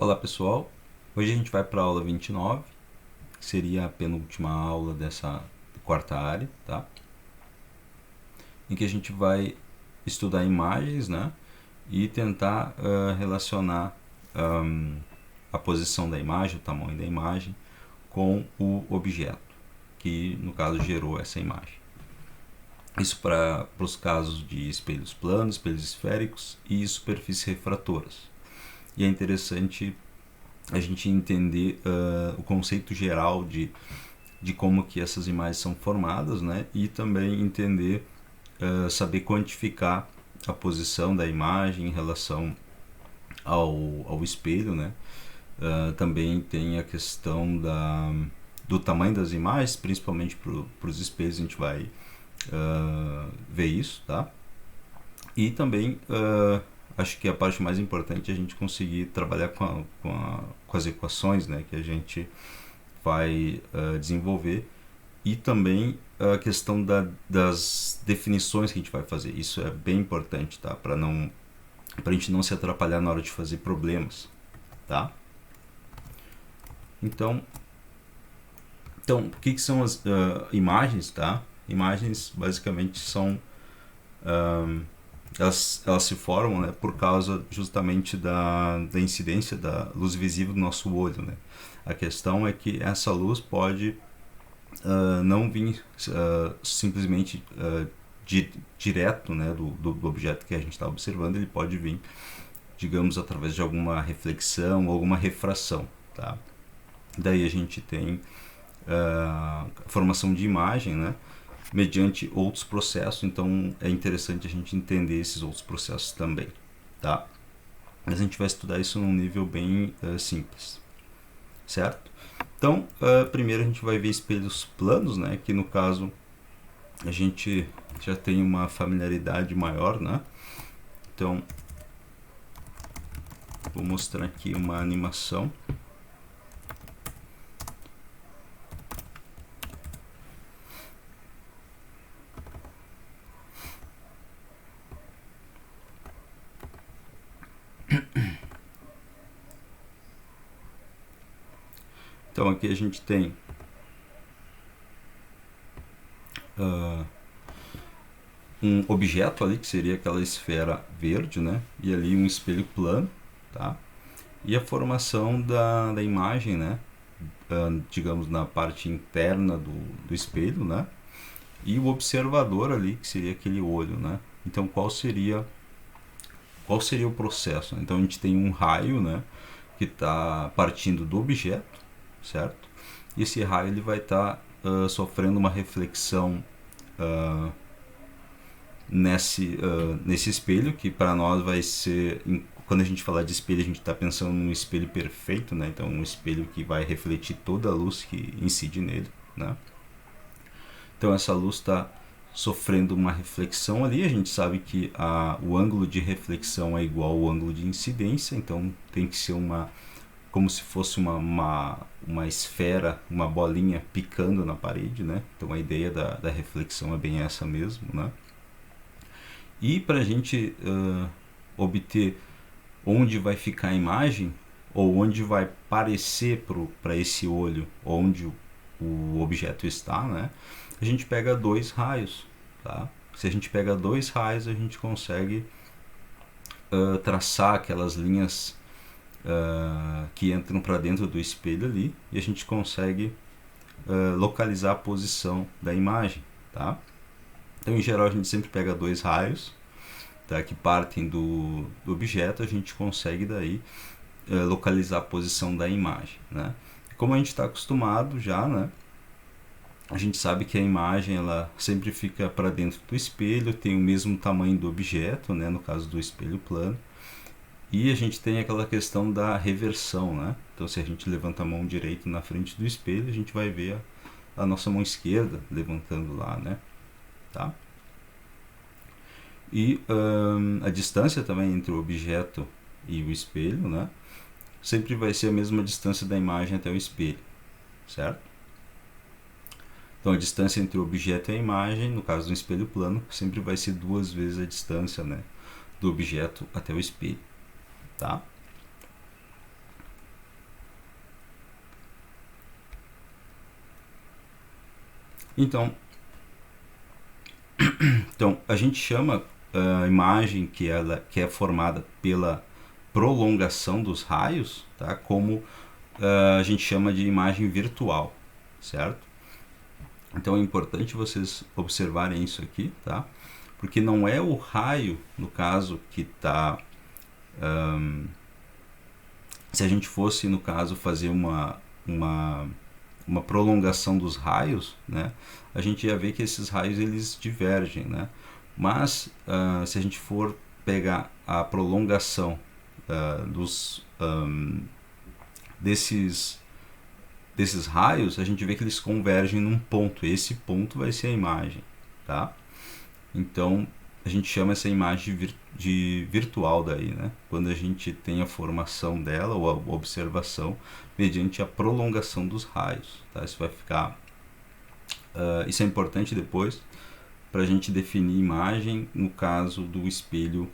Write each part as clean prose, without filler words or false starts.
Olá pessoal, hoje a gente vai para a aula 29, que seria a penúltima aula dessa quarta área, tá? Em que a gente vai estudar imagens, né? E tentar relacionar a posição da imagem, o tamanho da imagem, com o objeto, que no caso gerou essa imagem. Isso para os casos de espelhos planos, espelhos esféricos e superfícies refratoras. E é interessante a gente entender o conceito geral de como que essas imagens são formadas, né? E também entender, saber quantificar a posição da imagem em relação ao espelho, né? Também tem a questão do tamanho das imagens, principalmente para os espelhos a gente vai ver isso, tá? E também acho que a parte mais importante é a gente conseguir trabalhar com as equações, né, que a gente vai desenvolver, e também a questão das definições que a gente vai fazer. Isso é bem importante, tá? Para a gente não se atrapalhar na hora de fazer problemas, tá? Então o que são as imagens, tá? Imagens basicamente são elas se formam, né, por causa justamente da incidência da luz visível do nosso olho, né? A questão é que essa luz pode não vir simplesmente direto, né, do objeto que a gente está observando. Ele pode vir, digamos, através de alguma reflexão ou alguma refração, tá? Daí a gente tem a formação de imagem, né, mediante outros processos. Então é interessante a gente entender esses outros processos também, tá? Mas a gente vai estudar isso num nível bem simples, certo? Então, primeiro a gente vai ver espelhos planos, né? Que no caso a gente já tem uma familiaridade maior, né? Então, vou mostrar aqui uma animação. Então aqui a gente tem um objeto ali, que seria aquela esfera verde, né? E ali um espelho plano, tá? E a formação da imagem, né? Digamos, na parte interna do espelho, né? E o observador ali, que seria aquele olho, né? Então qual seria o processo? Então a gente tem um raio, né, que está partindo do objeto, certo? E esse raio ele vai estar sofrendo uma reflexão nesse espelho, que para nós vai ser, quando a gente falar de espelho, a gente está pensando num espelho perfeito, né? Então um espelho que vai refletir toda a luz que incide nele, né? Então essa luz está sofrendo uma reflexão ali. A gente sabe que o ângulo de reflexão é igual ao ângulo de incidência, então tem que ser como se fosse uma esfera, uma bolinha picando na parede, né? Então a ideia da reflexão é bem essa mesmo, né? E para a gente obter onde vai ficar a imagem, ou onde vai parecer para esse olho, onde o objeto está, né? A gente pega dois raios, tá? Se a gente pega dois raios, a gente consegue traçar aquelas linhas que entram para dentro do espelho ali, e a gente consegue localizar a posição da imagem, tá? Então, em geral, a gente sempre pega dois raios, tá, que partem do objeto. A gente consegue daí localizar a posição da imagem, né? Como a gente está acostumado já, né? A gente sabe que a imagem ela sempre fica para dentro do espelho, tem o mesmo tamanho do objeto, né? No caso do espelho plano. E a gente tem aquela questão da reversão, né? Então, se a gente levanta a mão direita na frente do espelho, a gente vai ver a nossa mão esquerda levantando lá, né? Tá? E a distância também entre o objeto e o espelho, né? Sempre vai ser a mesma distância da imagem até o espelho, certo? Então a distância entre o objeto e a imagem, no caso do espelho plano, sempre vai ser duas vezes a distância, né, do objeto até o espelho, tá? Então a gente chama a imagem que é formada pela prolongação dos raios, tá? Como a gente chama de imagem virtual, certo? Então é importante vocês observarem isso aqui, tá? Porque não é o raio, no caso, que está... se a gente fosse, no caso, fazer uma prolongação dos raios, né, a gente ia ver que esses raios eles divergem, né? Mas se a gente for pegar a prolongação desses raios, a gente vê que eles convergem num ponto. Esse ponto vai ser a imagem, tá? Então a gente chama essa imagem de virtual daí, né? Quando a gente tem a formação dela ou a observação mediante a prolongação dos raios, tá? Isso vai ficar isso é importante depois para a gente definir imagem no caso do espelho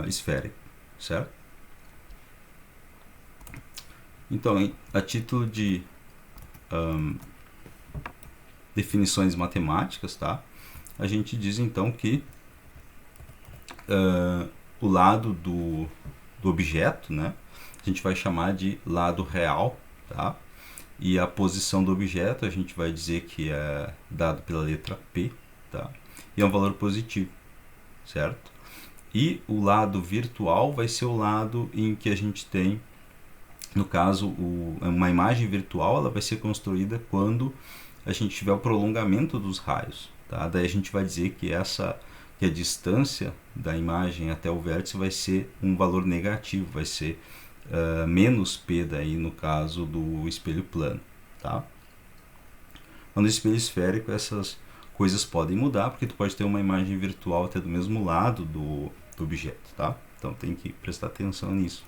esférico, certo? Então, a título de definições matemáticas, tá? A gente diz então que o lado do objeto, né, a gente vai chamar de lado real, tá? E a posição do objeto a gente vai dizer que é dado pela letra P, tá? E é um valor positivo, certo? E o lado virtual vai ser o lado em que a gente tem, no caso, uma imagem virtual, ela vai ser construída quando a gente tiver o prolongamento dos raios, tá? Daí a gente vai dizer que que a distância da imagem até o vértice vai ser um valor negativo, vai ser menos P daí no caso do espelho plano, tá? No espelho esférico essas coisas podem mudar, porque tu pode ter uma imagem virtual até do mesmo lado do objeto, tá? Então tem que prestar atenção nisso.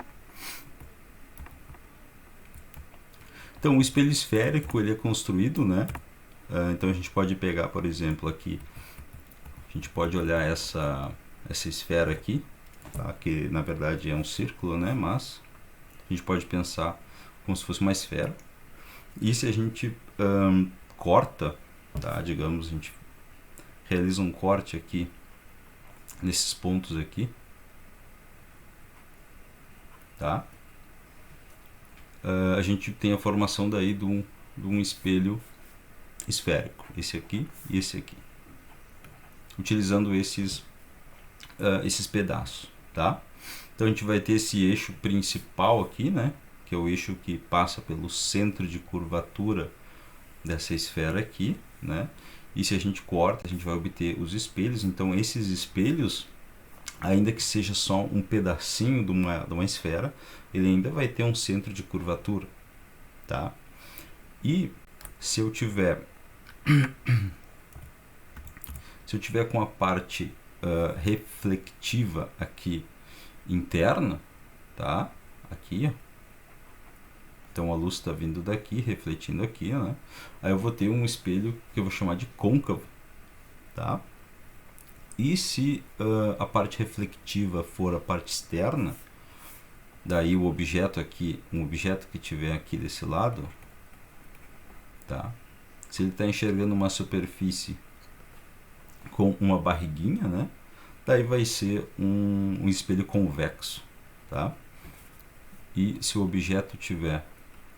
Então o espelho esférico ele é construído, né? Então a gente pode pegar, por exemplo, aqui, a gente pode olhar essa esfera aqui, tá? Que na verdade é um círculo, né? Mas a gente pode pensar como se fosse uma esfera. E se a gente corta, tá? Digamos, a gente realiza um corte aqui nesses pontos aqui, tá? A gente tem a formação daí de um espelho esférico, esse aqui e esse aqui, utilizando esses pedaços, tá? Então a gente vai ter esse eixo principal aqui, né, que é o eixo que passa pelo centro de curvatura dessa esfera aqui, né? E se a gente corta, a gente vai obter os espelhos. Então esses espelhos, ainda que seja só um pedacinho de uma esfera, ele ainda vai ter um centro de curvatura, tá? E se eu tiver com a parte reflectiva aqui interna, tá? Aqui, ó. Então a luz está vindo daqui, refletindo aqui, né? Aí eu vou ter um espelho que eu vou chamar de côncavo, tá? E se a parte refletiva for a parte externa, daí o objeto aqui, um objeto que tiver aqui desse lado, tá? Se ele está enxergando uma superfície com uma barriguinha, né? Daí vai ser um espelho convexo, tá? E se o objeto tiver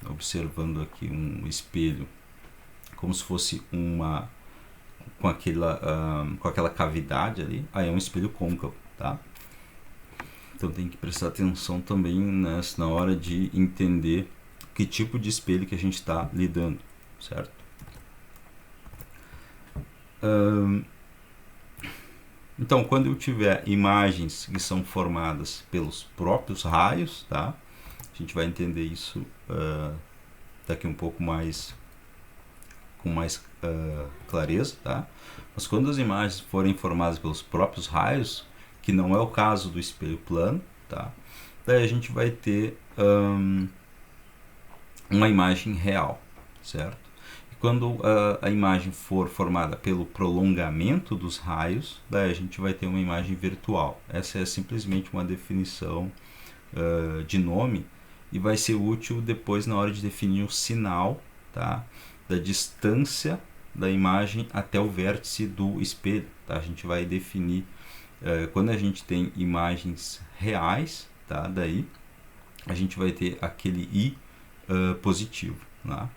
observando aqui um espelho como se fosse com aquela cavidade ali, aí é um espelho côncavo, tá? Então tem que prestar atenção também na hora de entender que tipo de espelho que a gente está lidando, certo? Então, quando eu tiver imagens que são formadas pelos próprios raios, tá? A gente vai entender isso daqui um pouco mais com mais clareza, tá? Mas quando as imagens forem formadas pelos próprios raios, que não é o caso do espelho plano, tá? Daí a gente vai ter uma imagem real, certo? E quando a imagem for formada pelo prolongamento dos raios, daí a gente vai ter uma imagem virtual. Essa é simplesmente uma definição de nome e vai ser útil depois na hora de definir o sinal, tá? Da distância da imagem até o vértice do espelho, tá? A gente vai definir, quando a gente tem imagens reais, tá? Daí a gente vai ter aquele i positivo, tá?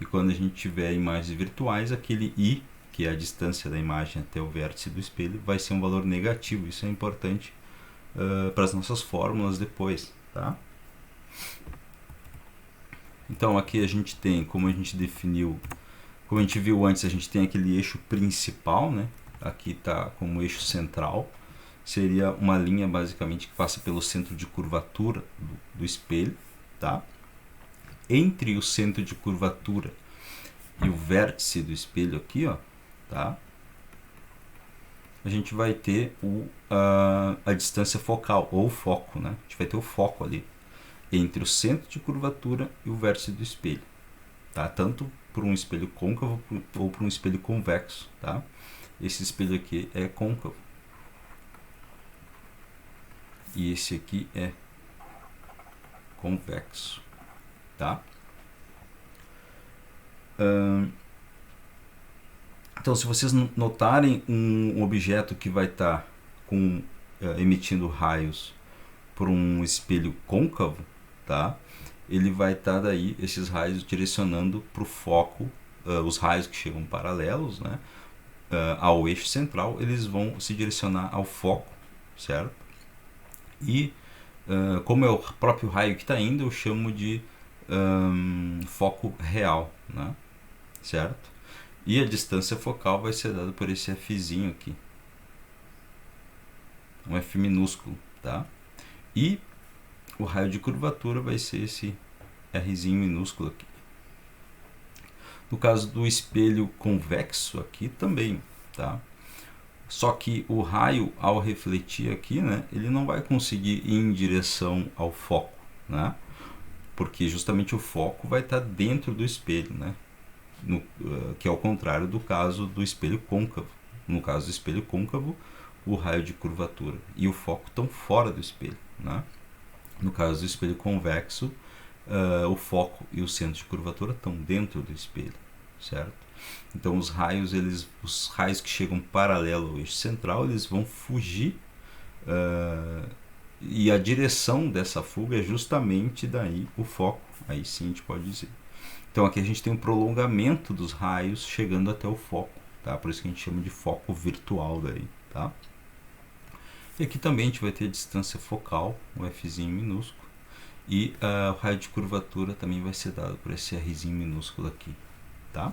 E quando a gente tiver imagens virtuais, aquele i, que é a distância da imagem até o vértice do espelho, vai ser um valor negativo. Isso é importante para as nossas fórmulas depois, tá? Então aqui a gente tem, como a gente definiu, como a gente viu antes, a gente tem aquele eixo principal, né? Aqui está como eixo central, seria uma linha basicamente que passa pelo centro de curvatura do espelho, tá? Entre o centro de curvatura e o vértice do espelho aqui, ó, tá? A gente vai ter a distância focal, ou foco, né? A gente vai ter o foco ali, entre o centro de curvatura e o vértice do espelho, tá? Tanto por um espelho côncavo ou por um espelho convexo, tá? Esse espelho aqui é côncavo. E esse aqui é convexo, tá? Então, se vocês notarem um objeto que vai estar emitindo raios por um espelho côncavo, tá? Ele vai estar daí, esses raios direcionando para o foco, os raios que chegam paralelos, né? Ao eixo central, eles vão se direcionar ao foco, certo? E como é o próprio raio que está indo, eu chamo de foco real, né? Certo? E a distância focal vai ser dada por esse Fzinho aqui, um F minúsculo, tá? E o raio de curvatura vai ser esse Rzinho minúsculo aqui. No caso do espelho convexo aqui também, tá? Só que o raio, ao refletir aqui, né, ele não vai conseguir ir em direção ao foco, né? Porque justamente o foco vai estar dentro do espelho, né? Que é o contrário do caso do espelho côncavo. No caso do espelho côncavo, o raio de curvatura e o foco estão fora do espelho, né? No caso do espelho convexo, o foco e o centro de curvatura estão dentro do espelho, certo? Então os raios que chegam paralelo ao eixo central, eles vão fugir, e a direção dessa fuga é justamente daí o foco. Aí sim a gente pode dizer. Então aqui a gente tem um prolongamento dos raios chegando até o foco, tá? Por isso que a gente chama de foco virtual daí, tá? E aqui também a gente vai ter a distância focal, um Fzinho minúsculo, e o raio de curvatura também vai ser dado por esse Rzinho minúsculo aqui, tá?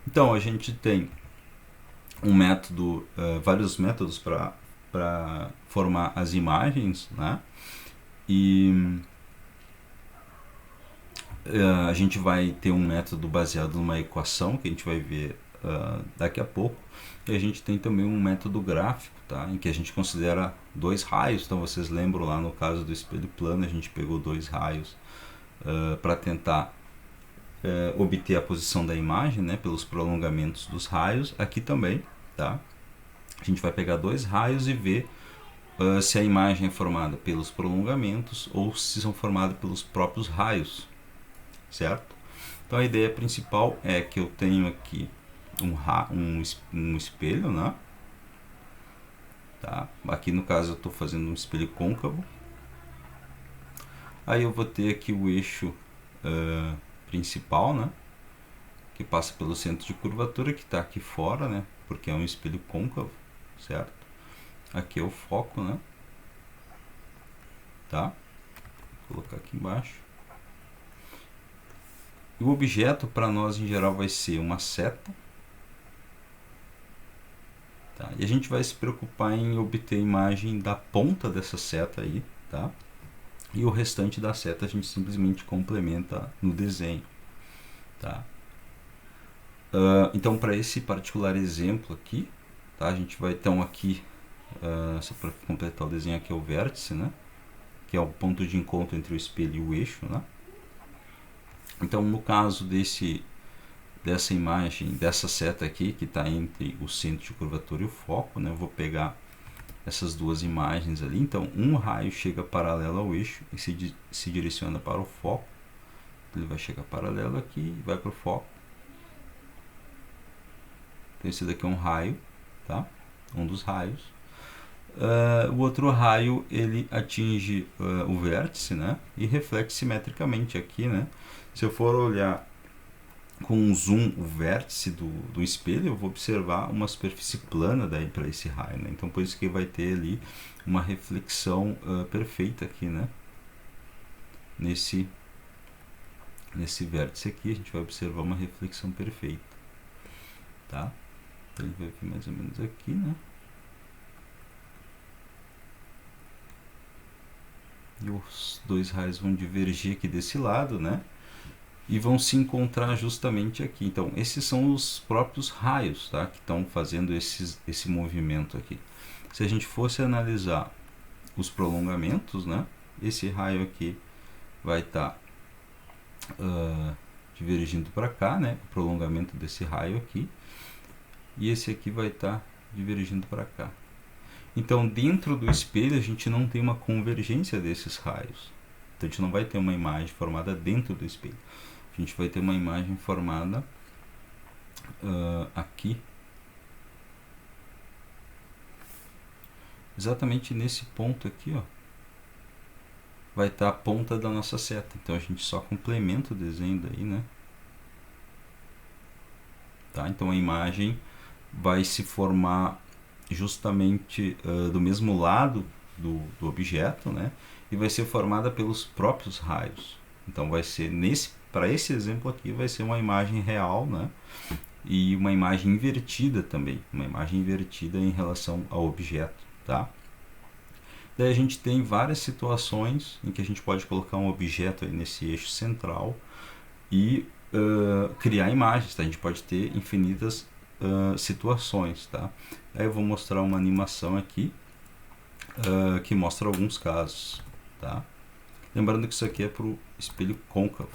Então a gente tem um método, vários métodos para formar as imagens, né? E a gente vai ter um método baseado numa equação que a gente vai ver daqui a pouco. E a gente tem também um método gráfico, tá? Em que a gente considera dois raios. Então vocês lembram lá no caso do espelho plano, a gente pegou dois raios para tentar obter a posição da imagem, né? Pelos prolongamentos dos raios. Aqui também, tá? A gente vai pegar dois raios e ver se a imagem é formada pelos prolongamentos ou se são formadas pelos próprios raios, certo? Então a ideia principal é que eu tenho aqui um espelho, né? Tá? Aqui no caso eu estou fazendo um espelho côncavo. Aí eu vou ter aqui o eixo principal, né? Que passa pelo centro de curvatura, que está aqui fora, né? Porque é um espelho côncavo, certo? Aqui é o foco, né? Tá? Vou colocar aqui embaixo. E o objeto para nós em geral vai ser uma seta. Tá? E a gente vai se preocupar em obter a imagem da ponta dessa seta aí, tá? E o restante da seta a gente simplesmente complementa no desenho, tá? Então para esse particular exemplo aqui, tá? A gente vai então aqui, só para completar o desenho, aqui é o vértice, né? Que é o ponto de encontro entre o espelho e o eixo, né? Então no caso dessa imagem, dessa seta aqui, que está entre o centro de curvatura e o foco, né? Eu vou pegar essas duas imagens ali. Então, um raio chega paralelo ao eixo e se direciona para o foco. Ele vai chegar paralelo aqui e vai para o foco. Então, esse daqui é um raio, tá? Um dos raios. O outro raio, ele atinge o vértice, né? E reflete simetricamente aqui, né? Se eu for olhar com um zoom o vértice do espelho, eu vou observar uma superfície plana daí para esse raio, né? Então, por isso que vai ter ali uma reflexão perfeita aqui, né? Nesse vértice aqui, a gente vai observar uma reflexão perfeita, tá? Então, ele vai vir mais ou menos aqui, né? E os dois raios vão divergir aqui desse lado, né? E vão se encontrar justamente aqui. Então, esses são os próprios raios, tá? Que estão fazendo esse movimento aqui. Se a gente fosse analisar os prolongamentos, né? Esse raio aqui vai estar divergindo para cá, né? O prolongamento desse raio aqui. E esse aqui vai estar divergindo para cá. Então, dentro do espelho, a gente não tem uma convergência desses raios. Então, a gente não vai ter uma imagem formada dentro do espelho. A gente vai ter uma imagem formada aqui. Exatamente nesse ponto aqui, ó. Vai estar a ponta da nossa seta. Então, a gente só complementa o desenho daí, né? Tá? Então, a imagem vai se formar justamente do mesmo lado do objeto, né? E vai ser formada pelos próprios raios. Então, vai ser para esse exemplo aqui, vai ser uma imagem real, né? E uma imagem invertida também, uma imagem invertida em relação ao objeto, tá? Daí a gente tem várias situações em que a gente pode colocar um objeto aí nesse eixo central e criar imagens, tá? A gente pode ter infinitas situações, tá? Aí eu vou mostrar uma animação aqui que mostra alguns casos, tá? Lembrando que isso aqui é para o espelho côncavo.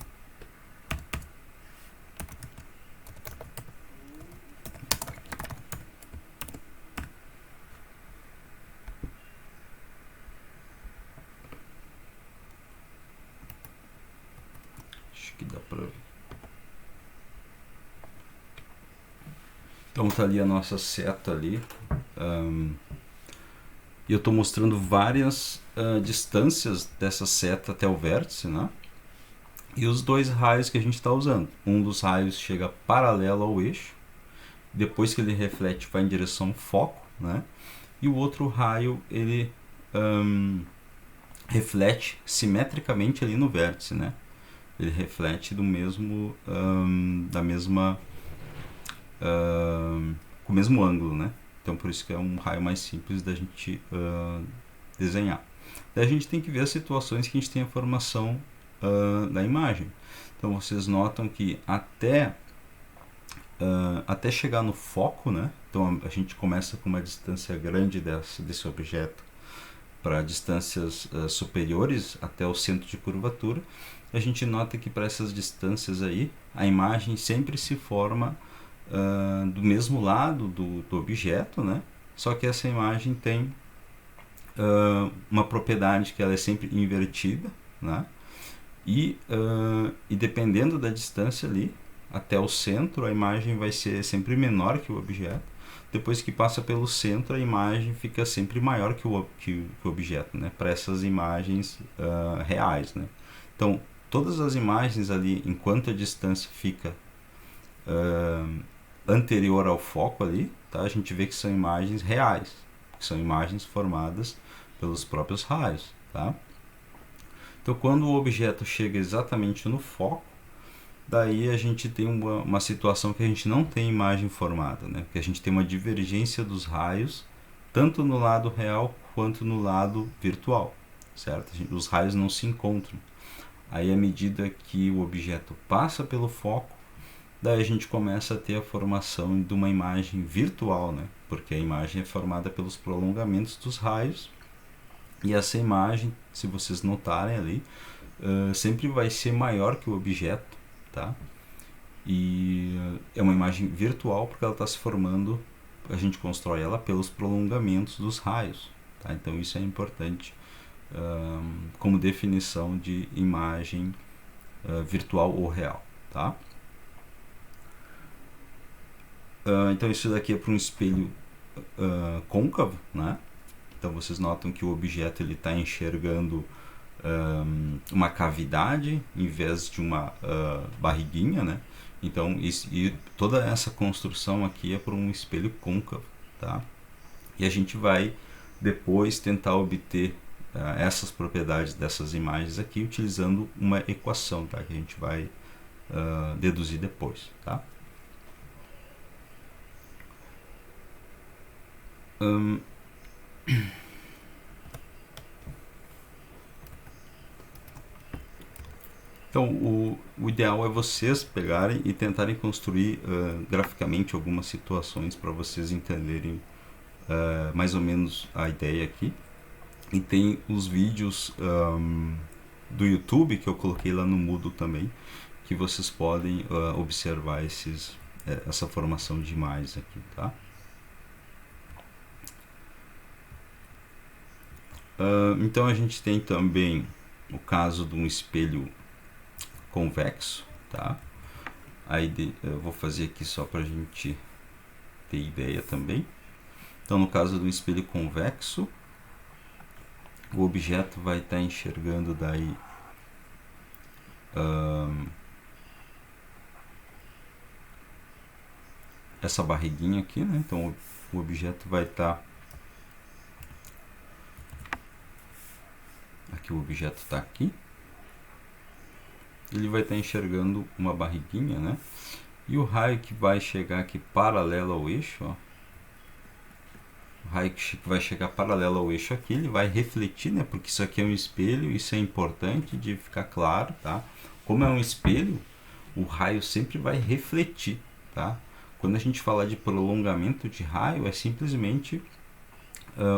Acho que dá para ver. Então tá ali a nossa seta ali. E eu estou mostrando várias distâncias dessa seta até o vértice, né? E os dois raios que a gente está usando. Um dos raios chega paralelo ao eixo, depois que ele reflete vai em direção ao foco, né? E o outro raio ele reflete simetricamente ali no vértice, né? Ele reflete do mesmo com o mesmo ângulo, né? Então por isso que é um raio mais simples da gente desenhar. Daí a gente tem que ver as situações que a gente tem a formação da imagem. Então vocês notam que até chegar no foco, né? Então a gente começa com uma distância grande desse objeto para distâncias superiores até o centro de curvatura. A gente nota que para essas distâncias aí a imagem sempre se forma do mesmo lado do objeto, né? Só que essa imagem tem uma propriedade que ela é sempre invertida, né? E dependendo da distância ali até o centro, a imagem vai ser sempre menor que o objeto. Depois que passa pelo centro, a imagem fica sempre maior que o objeto, né? Para essas imagens reais, né? Então, todas as imagens ali, enquanto a distância fica anterior ao foco ali, tá? A gente vê que são imagens reais, que são imagens formadas pelos próprios raios, tá? Então, quando o objeto chega exatamente no foco, daí a gente tem uma situação que a gente não tem imagem formada, né? Porque a gente tem uma divergência dos raios, tanto no lado real quanto no lado virtual, certo? Os raios não se encontram. Aí, à medida que o objeto passa pelo foco, daí a gente começa a ter a formação de uma imagem virtual, né? Porque a imagem é formada pelos prolongamentos dos raios. E essa imagem, se vocês notarem ali, sempre vai ser maior que o objeto, tá? E é uma imagem virtual porque ela está se formando, a gente constrói ela pelos prolongamentos dos raios, tá? Então isso é importante como definição de imagem virtual ou real, tá? Então isso daqui é para um espelho côncavo, né? Então vocês notam que o objeto ele está enxergando uma cavidade em vez de uma barriguinha, né? Então e toda essa construção aqui é para um espelho côncavo, tá? E a gente vai depois tentar obter essas propriedades dessas imagens aqui utilizando uma equação, tá? Que a gente vai deduzir depois, tá? Então, o ideal é vocês pegarem e tentarem construir graficamente algumas situações para vocês entenderem mais ou menos a ideia aqui. E tem os vídeos do YouTube que eu coloquei lá no Moodle também, que vocês podem observar essa formação de imagens aqui, tá? Então a gente tem também o caso de um espelho convexo, tá? Aí eu vou fazer aqui só para a gente ter ideia também. Então no caso do espelho convexo, o objeto vai estar enxergando daí essa barriguinha aqui, né? Então o objeto vai estar aqui, o objeto está aqui, ele vai estar enxergando uma barriguinha, né? E o raio que vai chegar aqui paralelo ao eixo, ó, o raio que vai chegar paralelo ao eixo aqui, ele vai refletir, né? Porque isso aqui é um espelho, isso é importante de ficar claro, tá? Como é um espelho, o raio sempre vai refletir, tá? Quando a gente fala de prolongamento de raio, é simplesmente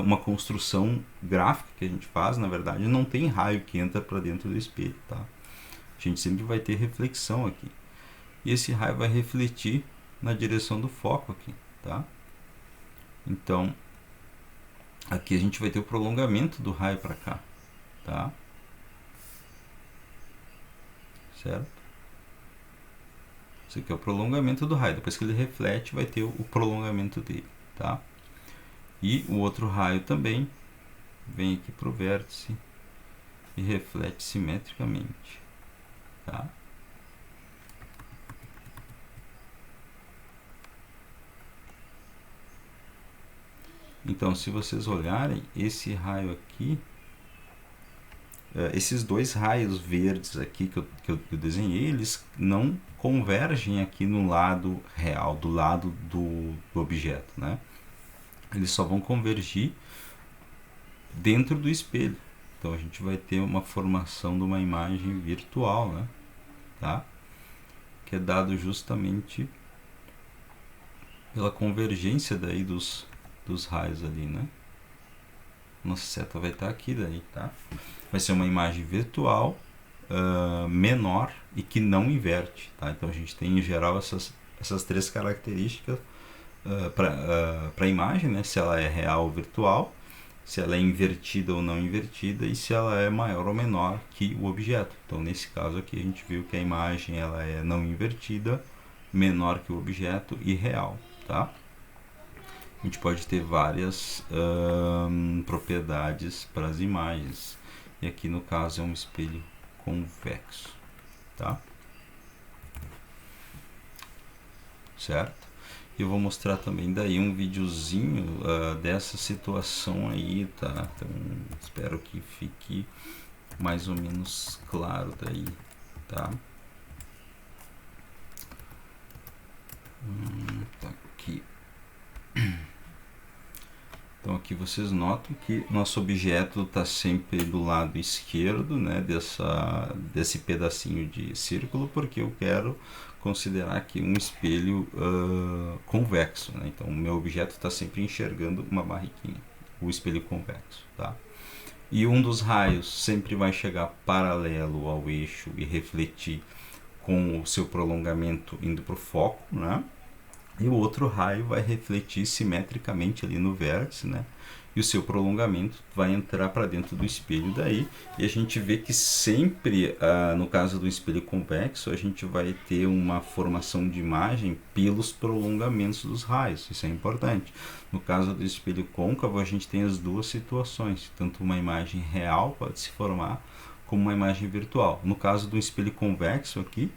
uma construção gráfica que a gente faz. Na verdade, não tem raio que entra para dentro do espelho, tá? A gente sempre vai ter reflexão aqui. E esse raio vai refletir na direção do foco aqui, tá? Então, aqui a gente vai ter o prolongamento do raio para cá, tá? Certo? Isso aqui é o prolongamento do raio. Depois que ele reflete, vai ter o prolongamento dele, tá? E o outro raio também vem aqui para o vértice e reflete simetricamente, tá? Então, se vocês olharem, esse raio aqui, esses dois raios verdes aqui que eu desenhei, eles não convergem aqui no lado real, do lado do objeto, né? Eles só vão convergir dentro do espelho. Então a gente vai ter uma formação de uma imagem virtual, né? Tá? Que é dado justamente pela convergência daí dos raios ali, né? Nossa seta vai estar aqui daí, tá? Vai ser uma imagem virtual menor e que não inverte, tá? Então a gente tem em geral essas três características para a imagem, né? Se ela é real ou virtual, se ela é invertida ou não invertida e se ela é maior ou menor que o objeto. Então nesse caso aqui a gente viu que a imagem ela é não invertida, menor que o objeto e real, tá? A gente pode ter várias propriedades para as imagens. E aqui no caso é um espelho convexo, tá? Certo? E eu vou mostrar também daí um videozinho dessa situação aí, tá? Então espero que fique mais ou menos claro daí, tá? Tá aqui. Então aqui vocês notam que nosso objeto está sempre do lado esquerdo, né, desse pedacinho de círculo, porque eu quero considerar aqui um espelho convexo, né? Então o meu objeto está sempre enxergando uma barriguinha, o espelho convexo, tá? E um dos raios sempre vai chegar paralelo ao eixo e refletir com o seu prolongamento indo para o foco, né? E o outro raio vai refletir simetricamente ali no vértice, né? e o seu prolongamento vai entrar para dentro do espelho daí, e a gente vê que sempre, no caso do espelho convexo, a gente vai ter uma formação de imagem pelos prolongamentos dos raios, isso é importante. No caso do espelho côncavo, a gente tem as duas situações, tanto uma imagem real pode se formar, como uma imagem virtual. No caso do espelho convexo aqui,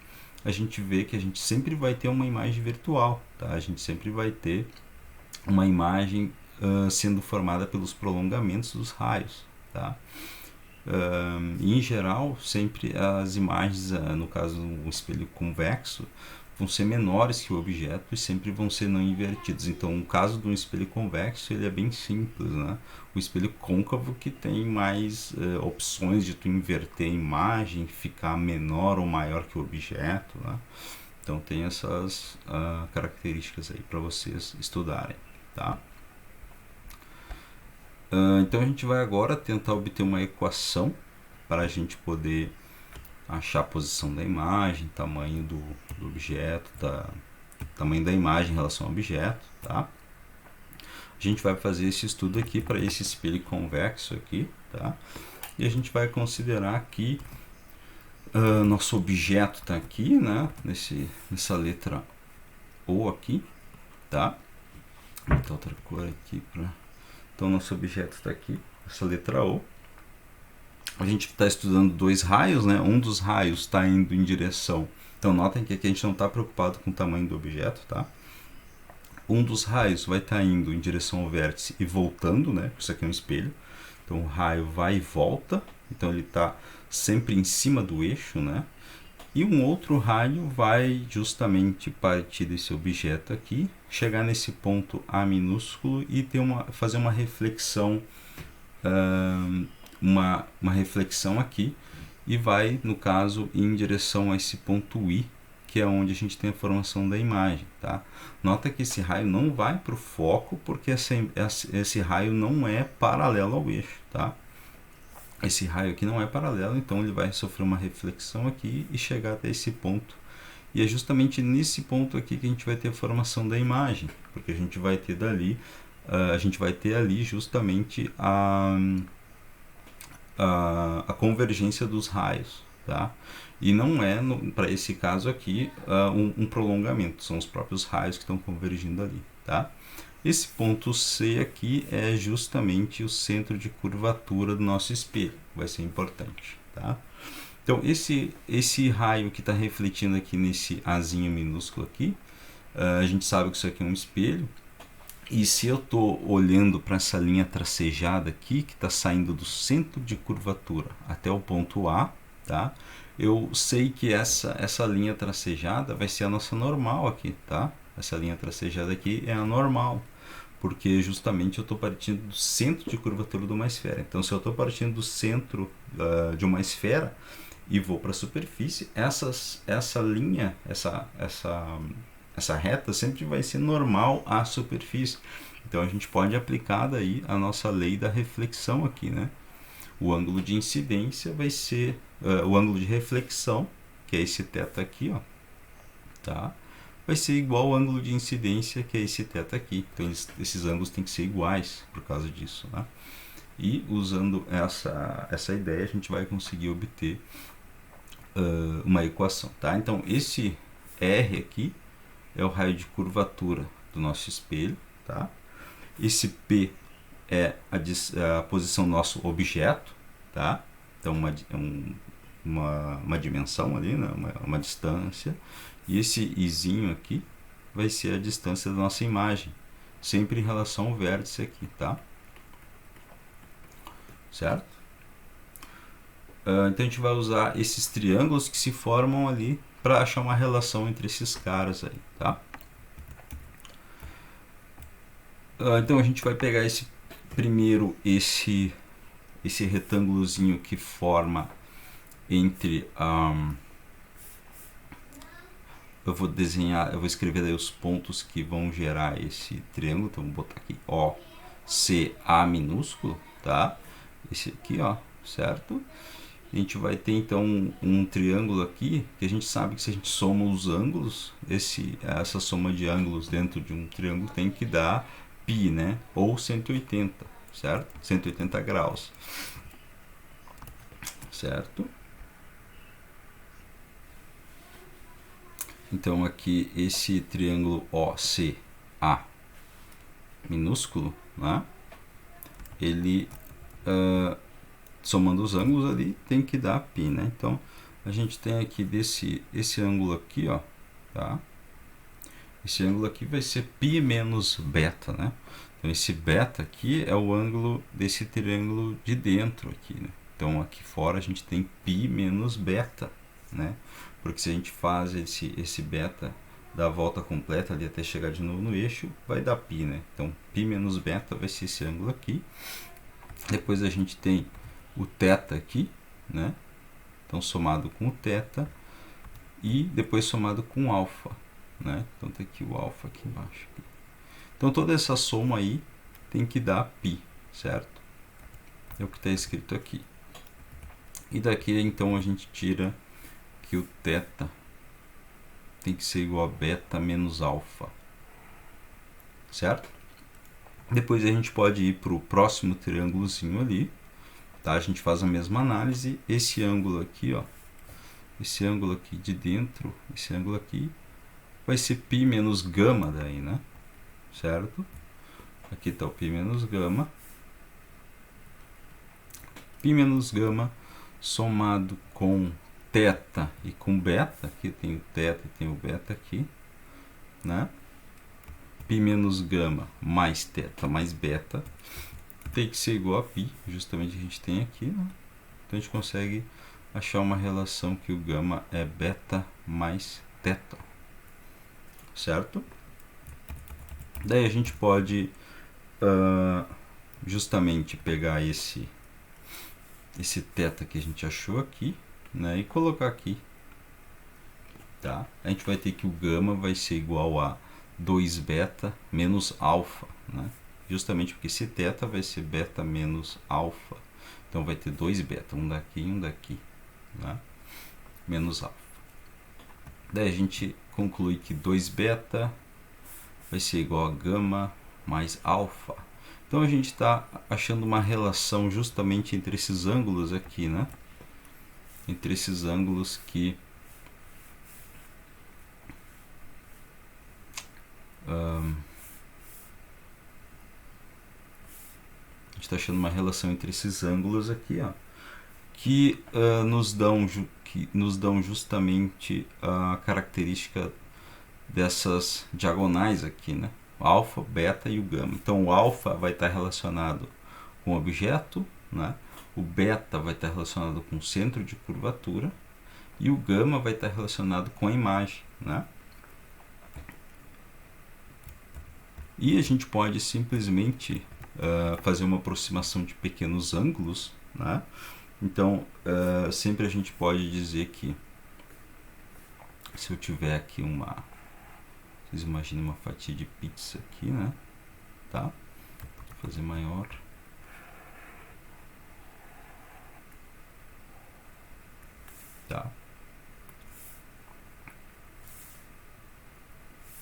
a gente vê que a gente sempre vai ter uma imagem virtual, tá? A gente sempre vai ter uma imagem sendo formada pelos prolongamentos dos raios, tá? E em geral, sempre as imagens, no caso do espelho convexo, vão ser menores que o objeto e sempre vão ser não invertidos. Então, no caso do espelho convexo, ele é bem simples, né? O espelho côncavo que tem mais opções de tu inverter a imagem, ficar menor ou maior que o objeto, né? Então, tem essas características aí para vocês estudarem, tá? Então, a gente vai agora tentar obter uma equação para a gente poder achar a posição da imagem, tamanho do objeto, tamanho da imagem em relação ao objeto, tá? A gente vai fazer esse estudo aqui para esse espelho convexo aqui, tá? E a gente vai considerar que nosso objeto está aqui, né? Nessa letra O aqui, tá? Vou botar outra cor aqui para... Então, nosso objeto está aqui, essa letra O. A gente está estudando dois raios, né? Um dos raios está indo em direção... Então, notem que aqui a gente não está preocupado com o tamanho do objeto, tá? Um dos raios vai estar indo em direção ao vértice e voltando, né? Isso aqui é um espelho. Então, o raio vai e volta. Então, ele está sempre em cima do eixo, né? E um outro raio vai justamente partir desse objeto aqui, chegar nesse ponto A minúsculo e fazer uma reflexão, uma reflexão aqui, e vai, no caso, em direção a esse ponto I, que é onde a gente tem a formação da imagem, tá? Nota que esse raio não vai para o foco, porque esse raio não é paralelo ao eixo, tá? Esse raio aqui não é paralelo, então ele vai sofrer uma reflexão aqui e chegar até esse ponto. E é justamente nesse ponto aqui que a gente vai ter a formação da imagem, porque a gente vai ter ali justamente a convergência dos raios, tá? E não é, para esse caso aqui, um prolongamento, são os próprios raios que estão convergindo ali, tá? Esse ponto C aqui é justamente o centro de curvatura do nosso espelho, vai ser importante, tá? Então, esse raio que está refletindo aqui nesse Azinho minúsculo aqui, a gente sabe que isso aqui é um espelho, e se eu estou olhando para essa linha tracejada aqui, que está saindo do centro de curvatura até o ponto A, tá? Eu sei que essa linha tracejada vai ser a nossa normal aqui, tá? Essa linha tracejada aqui é a normal, porque justamente eu estou partindo do centro de curvatura de uma esfera. Então, se eu estou partindo do centro de uma esfera e vou para a superfície, essa linha, essa reta sempre vai ser normal à superfície. Então, a gente pode aplicar daí a nossa lei da reflexão aqui, né? O ângulo de incidência vai ser o ângulo de reflexão, que é esse θ aqui, ó, tá? Vai ser igual ao ângulo de incidência, que é esse θ aqui. Então, esses ângulos têm que ser iguais por causa disso, né? E usando essa ideia, a gente vai conseguir obter uma equação, tá? Então, esse R aqui é o raio de curvatura do nosso espelho, tá? Esse P é a posição do nosso objeto, tá? Então, uma dimensão ali, né? uma distância. E esse Izinho aqui vai ser a distância da nossa imagem, sempre em relação ao vértice aqui, tá? Certo? Então a gente vai usar esses triângulos que se formam ali para achar uma relação entre esses caras aí, tá? Então a gente vai pegar esse retângulozinho que forma entre eu vou escrever aí os pontos que vão gerar esse triângulo. Então vou botar aqui O, C, A minúsculo, tá? Esse aqui, ó, certo? A gente vai ter então um triângulo aqui, que a gente sabe que se a gente soma os ângulos, essa soma de ângulos dentro de um triângulo tem que dar π, né? Ou 180, certo? 180 graus, certo? Então aqui esse triângulo OCA minúsculo, né? Ele somando os ângulos ali tem que dar π, né? Então a gente tem aqui esse ângulo aqui, ó, tá? Esse ângulo aqui vai ser π menos beta, né? Então esse beta aqui é o ângulo desse triângulo de dentro aqui, né? Então aqui fora a gente tem π menos beta, né? Porque se a gente faz esse beta dar a volta completa ali até chegar de novo no eixo, vai dar π, né? Então π menos beta vai ser esse ângulo aqui. Depois a gente tem o θ aqui, né? Então somado com o θ e depois somado com o alfa, né? Então tem aqui o alfa aqui embaixo. Então toda essa soma aí tem que dar π, certo? É o que está escrito aqui. E daqui então a gente tira que o θ tem que ser igual a beta menos alfa, certo? Depois a gente pode ir para o próximo triângulozinho ali, tá? A gente faz a mesma análise. Esse ângulo aqui, ó, esse ângulo aqui de dentro, esse ângulo aqui vai ser π menos gama daí, né? Certo? Aqui está o π menos gama. Π menos gama somado com θ e com beta, aqui tem o θ e tem o beta aqui, né? Π menos gama mais θ mais beta tem que ser igual a π, justamente a gente tem aqui, né? Então a gente consegue achar uma relação que o gama é beta mais θ, certo? Daí a gente pode justamente pegar esse θ que a gente achou aqui, né, e colocar aqui, tá? A gente vai ter que o gama vai ser igual a 2 beta menos alfa, né? Justamente porque esse θ vai ser beta menos alfa, então vai ter 2 beta, um daqui e um daqui, né? Menos alfa. Daí a gente conclui que 2 beta vai ser igual a gama mais alfa. Então a gente está achando uma relação justamente entre esses ângulos aqui, né? Entre esses ângulos que a gente está achando uma relação entre esses ângulos aqui, ó, que nos dão justamente a característica dessas diagonais aqui, né? O alfa, beta e o gama. Então o alfa vai estar relacionado com o objeto, né? O beta vai estar relacionado com o centro de curvatura e o gama vai estar relacionado com a imagem, né? E a gente pode simplesmente fazer uma aproximação de pequenos ângulos, né? Então sempre a gente pode dizer que se eu tiver aqui vocês imaginem uma fatia de pizza aqui, né? Tá? Vou fazer maior. Tá?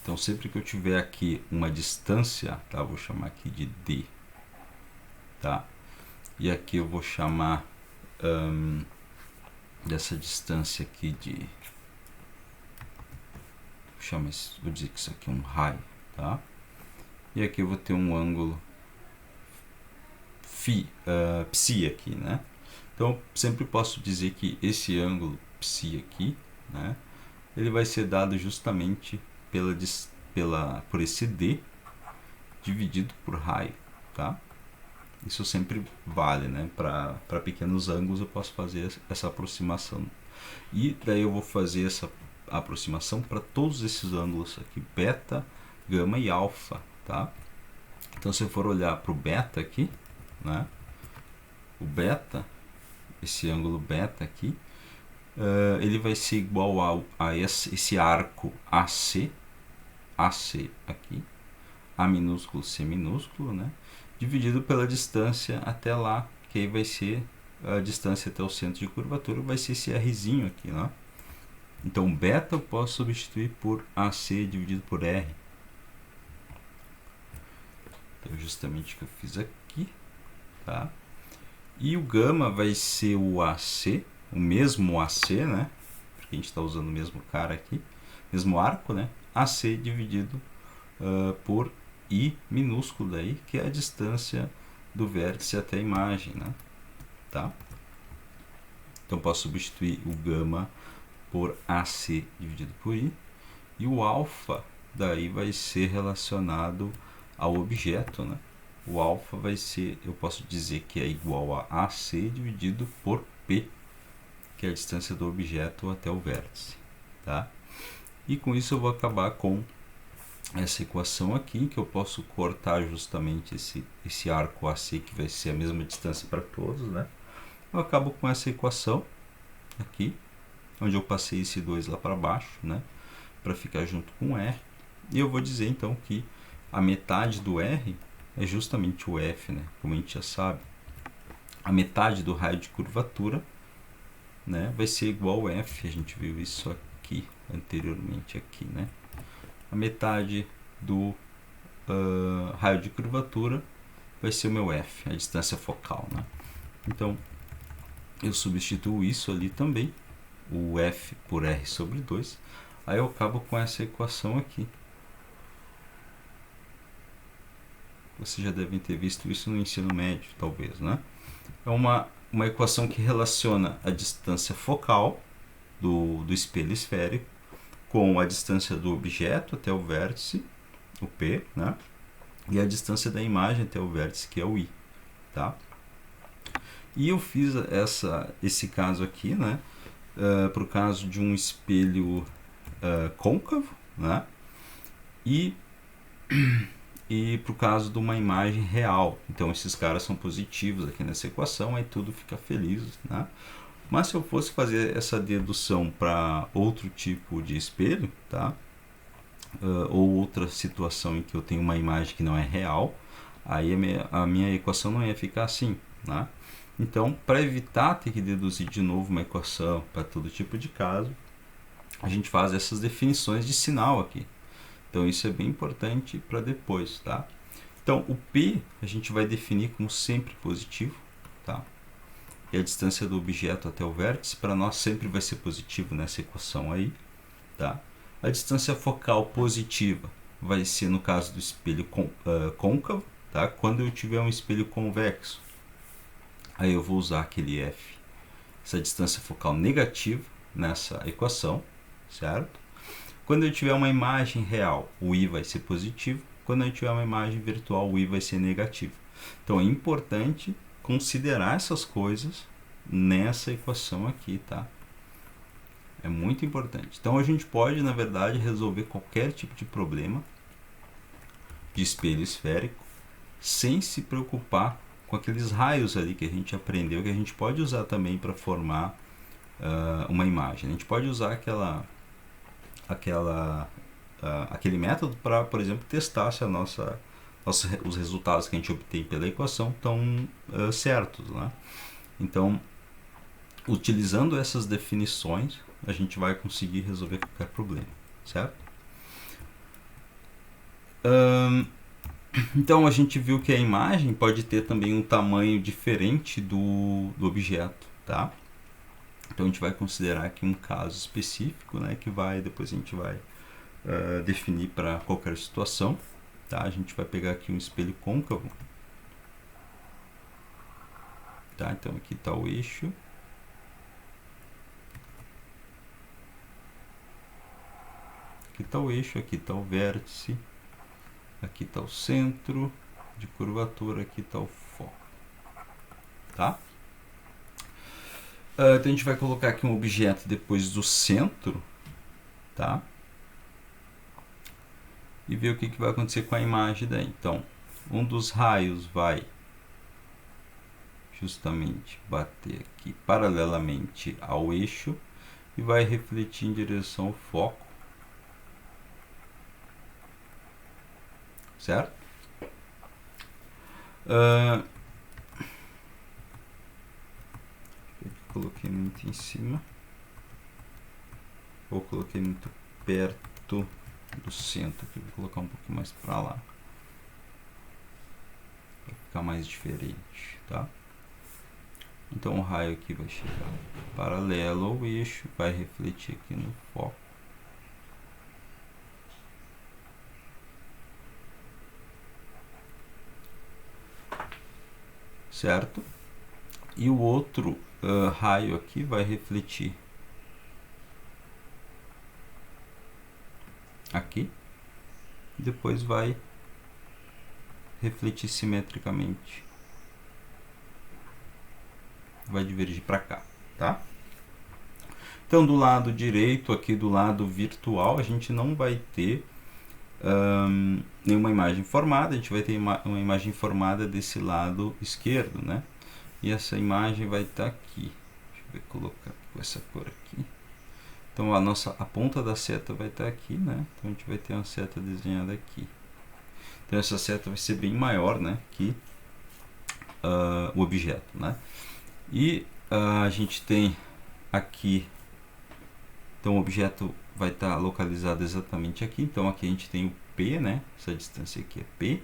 Então sempre que eu tiver aqui uma distância, tá? Vou chamar aqui de D, tá? E aqui eu vou chamar dessa distância aqui de, vou dizer que isso aqui é um raio, tá? E aqui eu vou ter um ângulo psi aqui, né? Então sempre posso dizer que esse ângulo psi aqui, né? Ele vai ser dado justamente por esse D dividido por raio, tá? Isso sempre vale, né? Para pequenos ângulos eu posso fazer essa aproximação. E daí eu vou fazer essa aproximação para todos esses ângulos aqui, beta, gama e alfa, tá? Então se eu for olhar para o beta aqui, né? O beta, esse ângulo beta aqui, ele vai ser igual a esse arco AC aqui, A minúsculo, C minúsculo, né? Dividido pela distância até lá, que aí vai ser a distância até o centro de curvatura, vai ser esse Rzinho aqui, né? Então beta eu posso substituir por AC dividido por R. Então justamente o que eu fiz aqui, tá? E o gama vai ser o AC, o mesmo AC, né? Porque a gente está usando o mesmo cara aqui, mesmo arco, né? AC dividido por I minúsculo daí, que é a distância do vértice até a imagem, né? Tá? Então posso substituir o gama por AC dividido por I, e o alfa daí vai ser relacionado ao objeto, né? O alfa vai ser, eu posso dizer que é igual a AC dividido por P, que é a distância do objeto até o vértice, tá? E com isso eu vou acabar com essa equação aqui, que eu posso cortar justamente esse arco AC, que vai ser a mesma distância para todos, né? Eu acabo com essa equação aqui, onde eu passei esse 2 lá para baixo, né? Para ficar junto com o R. E eu vou dizer então que a metade do R é justamente o F, né? Como a gente já sabe. A metade do raio de curvatura, né, vai ser igual ao F. A gente viu isso aqui anteriormente aqui, né? A metade do raio de curvatura vai ser o meu F, a distância focal, né? Então eu substituo isso ali também, o F por R sobre 2. Aí eu acabo com essa equação aqui. Vocês já devem ter visto isso no ensino médio, talvez, né? É uma equação que relaciona a distância focal do espelho esférico com a distância do objeto até o vértice, o P, né? E a distância da imagem até o vértice, que é o I, tá? E eu fiz esse caso aqui, né? Para o caso de um espelho côncavo, né? E para o caso de uma imagem real. Então esses caras são positivos aqui nessa equação, aí tudo fica feliz, né? Mas se eu fosse fazer essa dedução para outro tipo de espelho, tá? Ou outra situação em que eu tenho uma imagem que não é real, aí a minha equação não ia ficar assim, né? Então, para evitar ter que deduzir de novo uma equação para todo tipo de caso, a gente faz essas definições de sinal aqui. Então isso é bem importante para depois, tá? Então o P a gente vai definir como sempre positivo, tá? E a distância do objeto até o vértice para nós sempre vai ser positivo nessa equação aí, tá? A distância focal positiva vai ser no caso do espelho côncavo, tá? Quando eu tiver um espelho convexo, aí eu vou usar aquele F, essa distância focal negativa nessa equação, certo? Quando eu tiver uma imagem real, o I vai ser positivo. Quando eu tiver uma imagem virtual, o I vai ser negativo. Então é importante considerar essas coisas nessa equação aqui, tá? É muito importante. Então a gente pode, na verdade, resolver qualquer tipo de problema de espelho esférico sem se preocupar com aqueles raios ali que a gente aprendeu, que a gente pode usar também para formar uma imagem. A gente pode usar aquele método para, por exemplo, testar se os resultados que a gente obtém pela equação estão certos, né? Então, utilizando essas definições, a gente vai conseguir resolver qualquer problema, certo? Então, a gente viu que a imagem pode ter também um tamanho diferente do objeto, tá? Então, a gente vai considerar aqui um caso específico, né, que depois a gente vai definir para qualquer situação, tá? A gente vai pegar aqui um espelho côncavo, tá? Então, aqui está o eixo. Aqui está o eixo, aqui está o vértice, aqui está o centro de curvatura, aqui está o foco, tá? Então a gente vai colocar aqui um objeto depois do centro, tá? E ver o que vai acontecer com a imagem daí. Então, um dos raios vai justamente bater aqui paralelamente ao eixo e vai refletir em direção ao foco, certo? Coloquei muito em cima, ou coloquei muito perto do centro, aqui vou colocar um pouquinho mais para lá, para ficar mais diferente, tá? Então o raio aqui vai chegar paralelo ao eixo, vai refletir aqui no foco. Certo? E o outro raio aqui vai refletir aqui, depois vai refletir simetricamente, vai divergir para cá, tá? Então do lado direito, aqui do lado virtual, a gente não vai ter nenhuma imagem formada, a gente vai ter uma imagem formada desse lado esquerdo, né? E essa imagem vai estar aqui. Deixa eu ver, colocar com essa cor aqui. Então a ponta da seta vai estar aqui, né? Então a gente vai ter uma seta desenhada aqui. Então essa seta vai ser bem maior, né, que o objeto, né? E a gente tem aqui, então o objeto vai estar localizado exatamente aqui. Então aqui a gente tem o P, né? Essa distância aqui é P.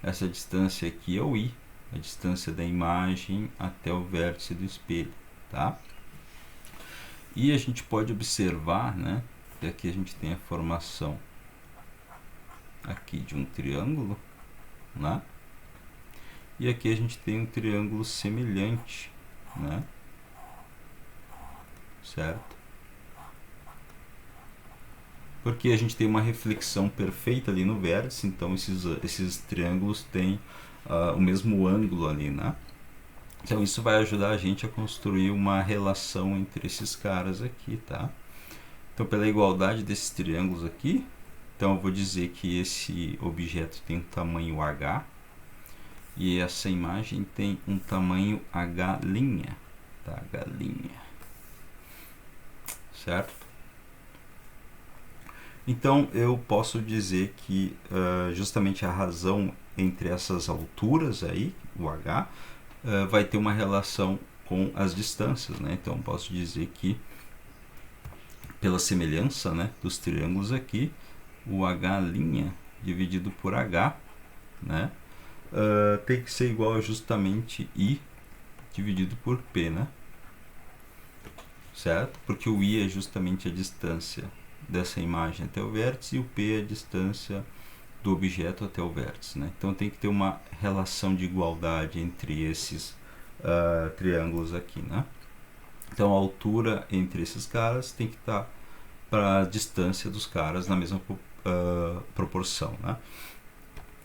Essa distância aqui é o I, a distância da imagem até o vértice do espelho, tá? E a gente pode observar, né, que aqui a gente tem a formação aqui de um triângulo, né? E aqui a gente tem um triângulo semelhante, né? Certo? Porque a gente tem uma reflexão perfeita ali no vértice, então esses triângulos têm o mesmo ângulo ali, né? Então isso vai ajudar a gente a construir uma relação entre esses caras aqui, tá? Então pela igualdade desses triângulos aqui, então eu vou dizer que esse objeto tem um tamanho H e essa imagem tem um tamanho H', tá? H', certo? Então eu posso dizer que justamente a razão entre essas alturas aí, o H, vai ter uma relação com as distâncias, né? Então posso dizer que pela semelhança, né, dos triângulos aqui, o H' dividido por H, né, tem que ser igual a justamente I dividido por P, né? Certo? Porque o I é justamente a distância dessa imagem até o vértice e o P é a distância do objeto até o vértice, né? Então tem que ter uma relação de igualdade entre esses triângulos aqui, né? Então a altura entre esses caras tem que estar para a distância dos caras na mesma proporção, né?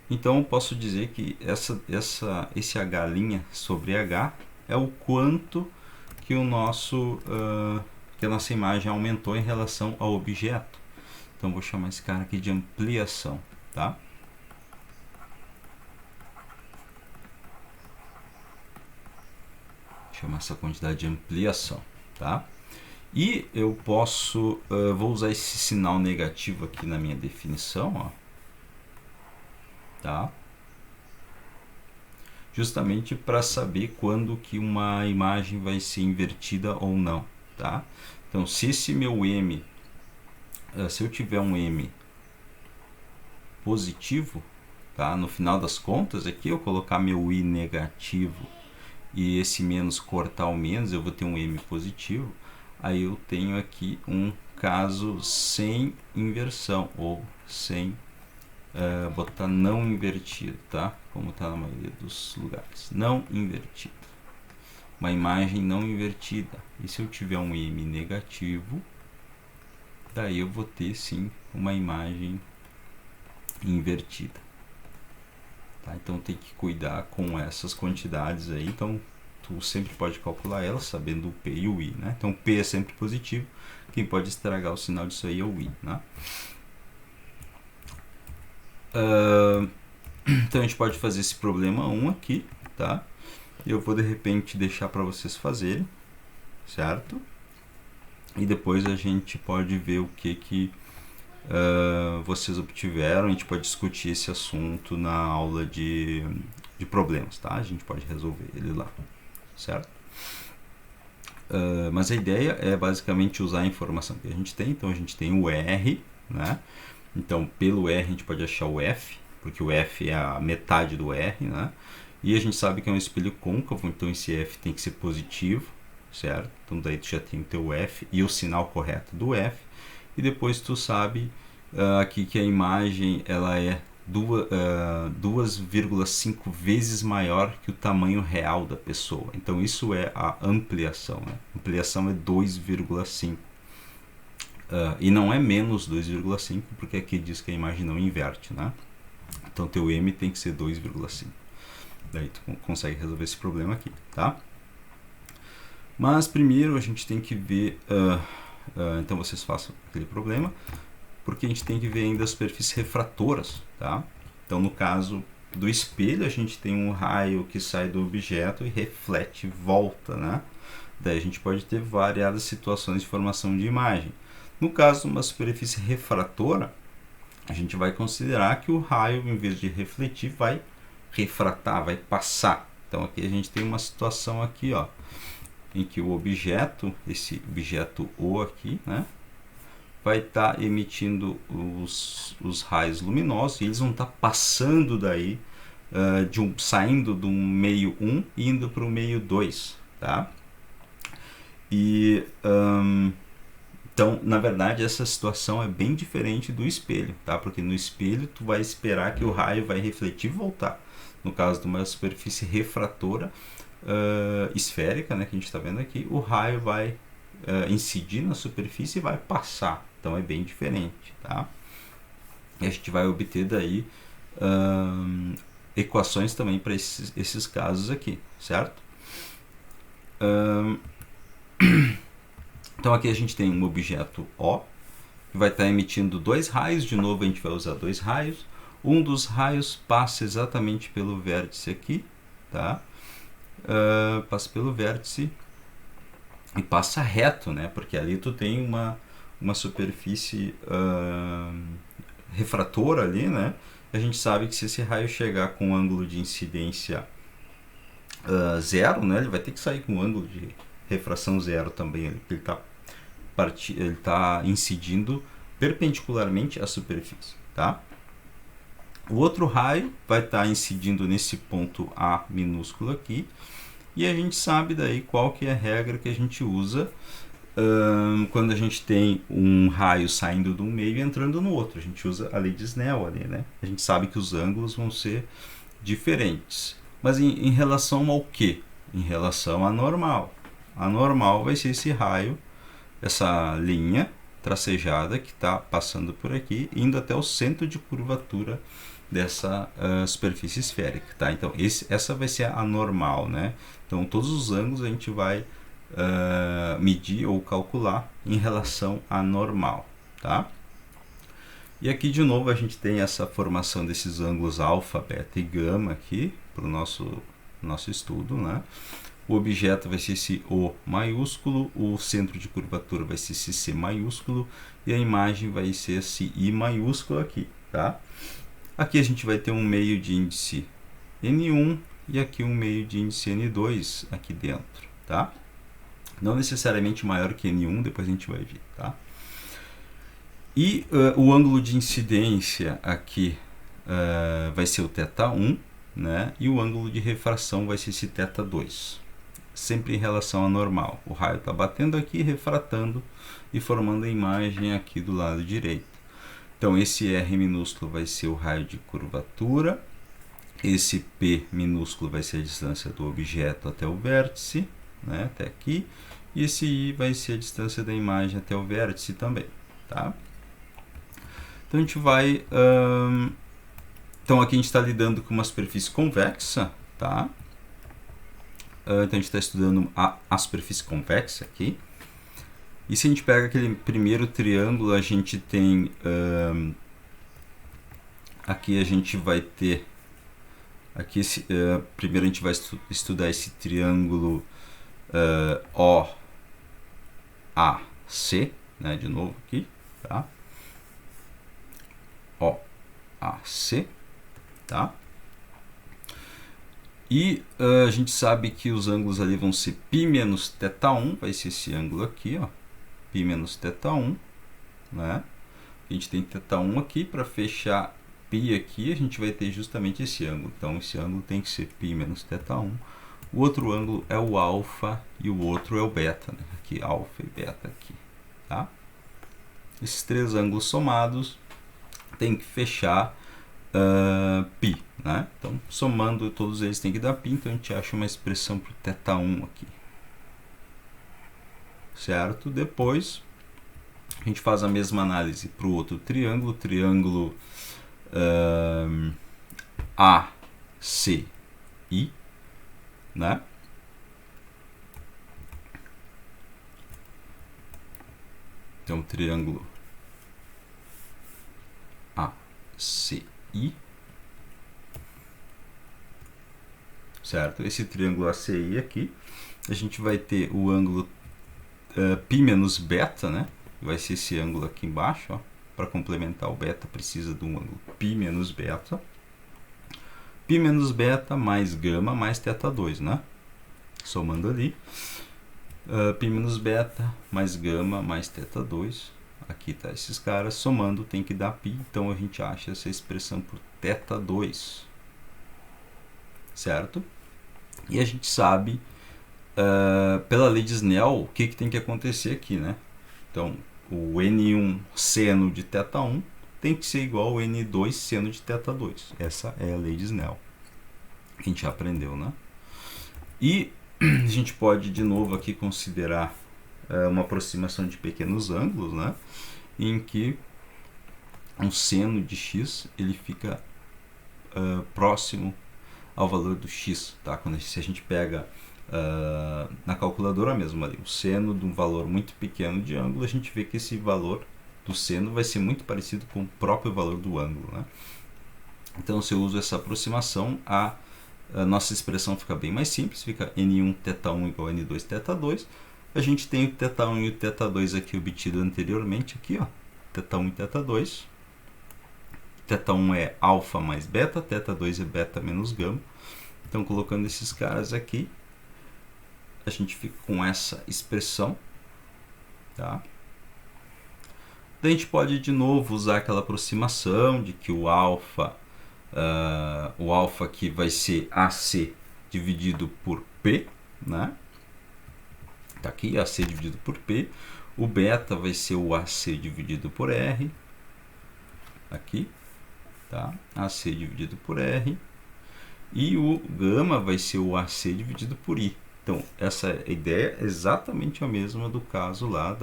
Então eu posso dizer que esse H' sobre H é o quanto que que a nossa imagem aumentou em relação ao objeto. Então vou chamar esse cara aqui de ampliação, tá? Chamar essa quantidade de ampliação, tá? E eu posso, vou usar esse sinal negativo aqui na minha definição, ó, tá? Justamente para saber quando que uma imagem vai ser invertida ou não, tá? Então, se esse meu M, se eu tiver um M positivo, tá? No final das contas, aqui eu colocar meu I negativo e esse menos cortar o menos, eu vou ter um M positivo. Aí eu tenho aqui um caso sem inversão, ou sem botar não invertido, tá? Como está na maioria dos lugares. Não invertido. Uma imagem não invertida. E se eu tiver um M negativo, daí eu vou ter sim uma imagem invertida. Tá? Então tem que cuidar com essas quantidades aí. Então tu sempre pode calcular elas sabendo o P e o I, né? Então o P é sempre positivo. Quem pode estragar o sinal disso aí é o I, né? Então a gente pode fazer esse problema 1 aqui, tá? Eu vou de repente deixar para vocês fazerem, certo? E depois a gente pode ver o que vocês obtiveram. A gente pode discutir esse assunto na aula de problemas, tá? A gente pode resolver ele lá, certo? Mas a ideia é basicamente usar a informação que a gente tem. Então a gente tem o R, né? Então pelo R a gente pode achar o F, porque o F é a metade do R, né? E a gente sabe que é um espelho côncavo, então esse F tem que ser positivo, certo? Então daí tu já tem o teu F e o sinal correto do F. E depois tu sabe aqui que a imagem ela é 2,5 vezes maior que o tamanho real da pessoa. Então isso é a ampliação, né? A ampliação é 2,5. E não é menos 2,5, porque aqui diz que a imagem não inverte, né? Então teu M tem que ser 2,5. Daí tu consegue resolver esse problema aqui, tá? Mas primeiro a gente tem que ver, então vocês façam aquele problema, porque a gente tem que ver ainda as superfícies refratoras, tá? Então no caso do espelho a gente tem um raio que sai do objeto e reflete e volta, né? Daí a gente pode ter variadas situações de formação de imagem. No caso de uma superfície refratora, a gente vai considerar que o raio, em vez de refletir, vai refratar, vai passar. Então aqui a gente tem uma situação aqui, ó, em que o objeto, esse objeto O aqui, né, vai estar emitindo os raios luminosos e eles vão estar passando daí, saindo do meio 1 e indo para o meio 2, tá? E então, na verdade, essa situação é bem diferente do espelho, tá? Porque no espelho tu vai esperar que o raio vai refletir e voltar. No caso de uma superfície refratora esférica, né, que a gente está vendo aqui, o raio vai incidir na superfície e vai passar. Então é bem diferente, tá? E a gente vai obter daí equações também para esses casos aqui, certo? Então aqui a gente tem um objeto O, que vai estar emitindo dois raios, de novo a gente vai usar dois raios. Um dos raios passa exatamente pelo vértice aqui, tá? Passa pelo vértice e passa reto, né? Porque ali tu tem uma superfície refratora ali, né? A gente sabe que se esse raio chegar com um ângulo de incidência zero, né? Ele vai ter que sair com um ângulo de refração zero também, porque ele tá incidindo perpendicularmente à superfície, tá? O outro raio vai estar incidindo nesse ponto A minúsculo aqui, e a gente sabe daí qual que é a regra que a gente usa quando a gente tem um raio saindo de um meio e entrando no outro. A gente usa a lei de Snell ali, né? A gente sabe que os ângulos vão ser diferentes. Mas em relação ao quê? Em relação à normal. A normal vai ser esse raio, essa linha tracejada que está passando por aqui, indo até o centro de curvatura dessa superfície esférica, tá? Então essa vai ser a normal, né? Então todos os ângulos a gente vai medir ou calcular em relação à normal, tá? E aqui de novo a gente tem essa formação desses ângulos alfa, beta e gama aqui para o nosso estudo, né? O objeto vai ser esse O maiúsculo, o centro de curvatura vai ser esse C maiúsculo e a imagem vai ser esse I maiúsculo aqui, tá? Aqui a gente vai ter um meio de índice N1 e aqui um meio de índice N2 aqui dentro, tá? Não necessariamente maior que N1, depois a gente vai ver, tá? E o ângulo de incidência aqui vai ser o θ1, né? E o ângulo de refração vai ser esse θ2. Sempre em relação à normal. O raio está batendo aqui, refratando e formando a imagem aqui do lado direito. Então esse R minúsculo vai ser o raio de curvatura, esse P minúsculo vai ser a distância do objeto até o vértice, né, até aqui, e esse I vai ser a distância da imagem até o vértice também, tá? Então a gente vai, então aqui a gente está lidando com uma superfície convexa, tá? Então a gente está estudando a superfície convexa aqui. E se a gente pega aquele primeiro triângulo, a gente tem aqui a gente vai ter aqui primeiro a gente vai estudar esse triângulo OAC, né, de novo aqui, tá? OAC, tá? E a gente sabe que os ângulos ali vão ser π menos θ1, vai ser esse ângulo aqui, ó, π menos θ1, né? A gente tem θ1 aqui para fechar π aqui, a gente vai ter justamente esse ângulo. Então, esse ângulo tem que ser π menos θ1. O outro ângulo é o alfa e o outro é o beta, né? Aqui, alfa e beta aqui, tá? Esses três ângulos somados tem que fechar π, né? Então, somando todos eles tem que dar π, então a gente acha uma expressão para o θ1 aqui. Certo? Depois, a gente faz a mesma análise para o outro triângulo, triângulo ACI, né? Então, triângulo ACI, certo? Esse triângulo ACI aqui, a gente vai ter o ângulo π menos beta, né? Vai ser esse ângulo aqui embaixo, ó. Para complementar o beta, precisa de um ângulo π menos beta. Π menos beta mais gama mais θ2, né? Somando ali. Π menos beta mais gama mais θ2. Aqui tá esses caras. Somando tem que dar π. Então a gente acha essa expressão por θ2. Certo? E a gente sabe, pela lei de Snell, o que tem que acontecer aqui, né? Então, o N1 seno de θ1 tem que ser igual ao N2 seno de θ2. Essa é a lei de Snell. A gente já aprendeu, né? E a gente pode, de novo, aqui considerar uma aproximação de pequenos ângulos, né? Em que um seno de x ele fica próximo ao valor do x, tá? Se a gente pega na calculadora mesmo ali, o seno de um valor muito pequeno de ângulo, a gente vê que esse valor do seno vai ser muito parecido com o próprio valor do ângulo, né? Então, se eu uso essa aproximação, a nossa expressão fica bem mais simples, fica N1 θ1 igual a N2 θ2. A gente tem o θ1 e o θ2 aqui obtido anteriormente, aqui, ó, θ1 e θ2. θ1 é alfa mais beta, θ2 é beta menos gama. Então, colocando esses caras aqui, a gente fica com essa expressão, tá? Daí a gente pode de novo usar aquela aproximação de que o alfa aqui vai ser AC dividido por P, né? Tá aqui, AC dividido por P. O beta vai ser o AC dividido por R, aqui, tá? AC dividido por R. E o gama vai ser o AC dividido por I. Então, essa ideia é exatamente a mesma do caso lá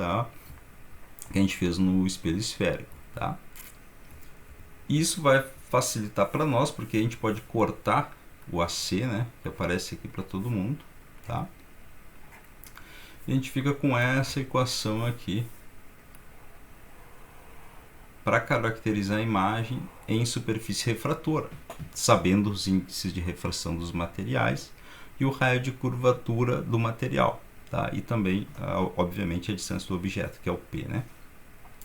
que a gente fez no espelho esférico, tá? Isso vai facilitar para nós, porque a gente pode cortar o AC, né, que aparece aqui para todo mundo, tá? E a gente fica com essa equação aqui para caracterizar a imagem em superfície refratora, sabendo os índices de refração dos materiais e o raio de curvatura do material, tá? E também, obviamente, a distância do objeto, que é o P, né?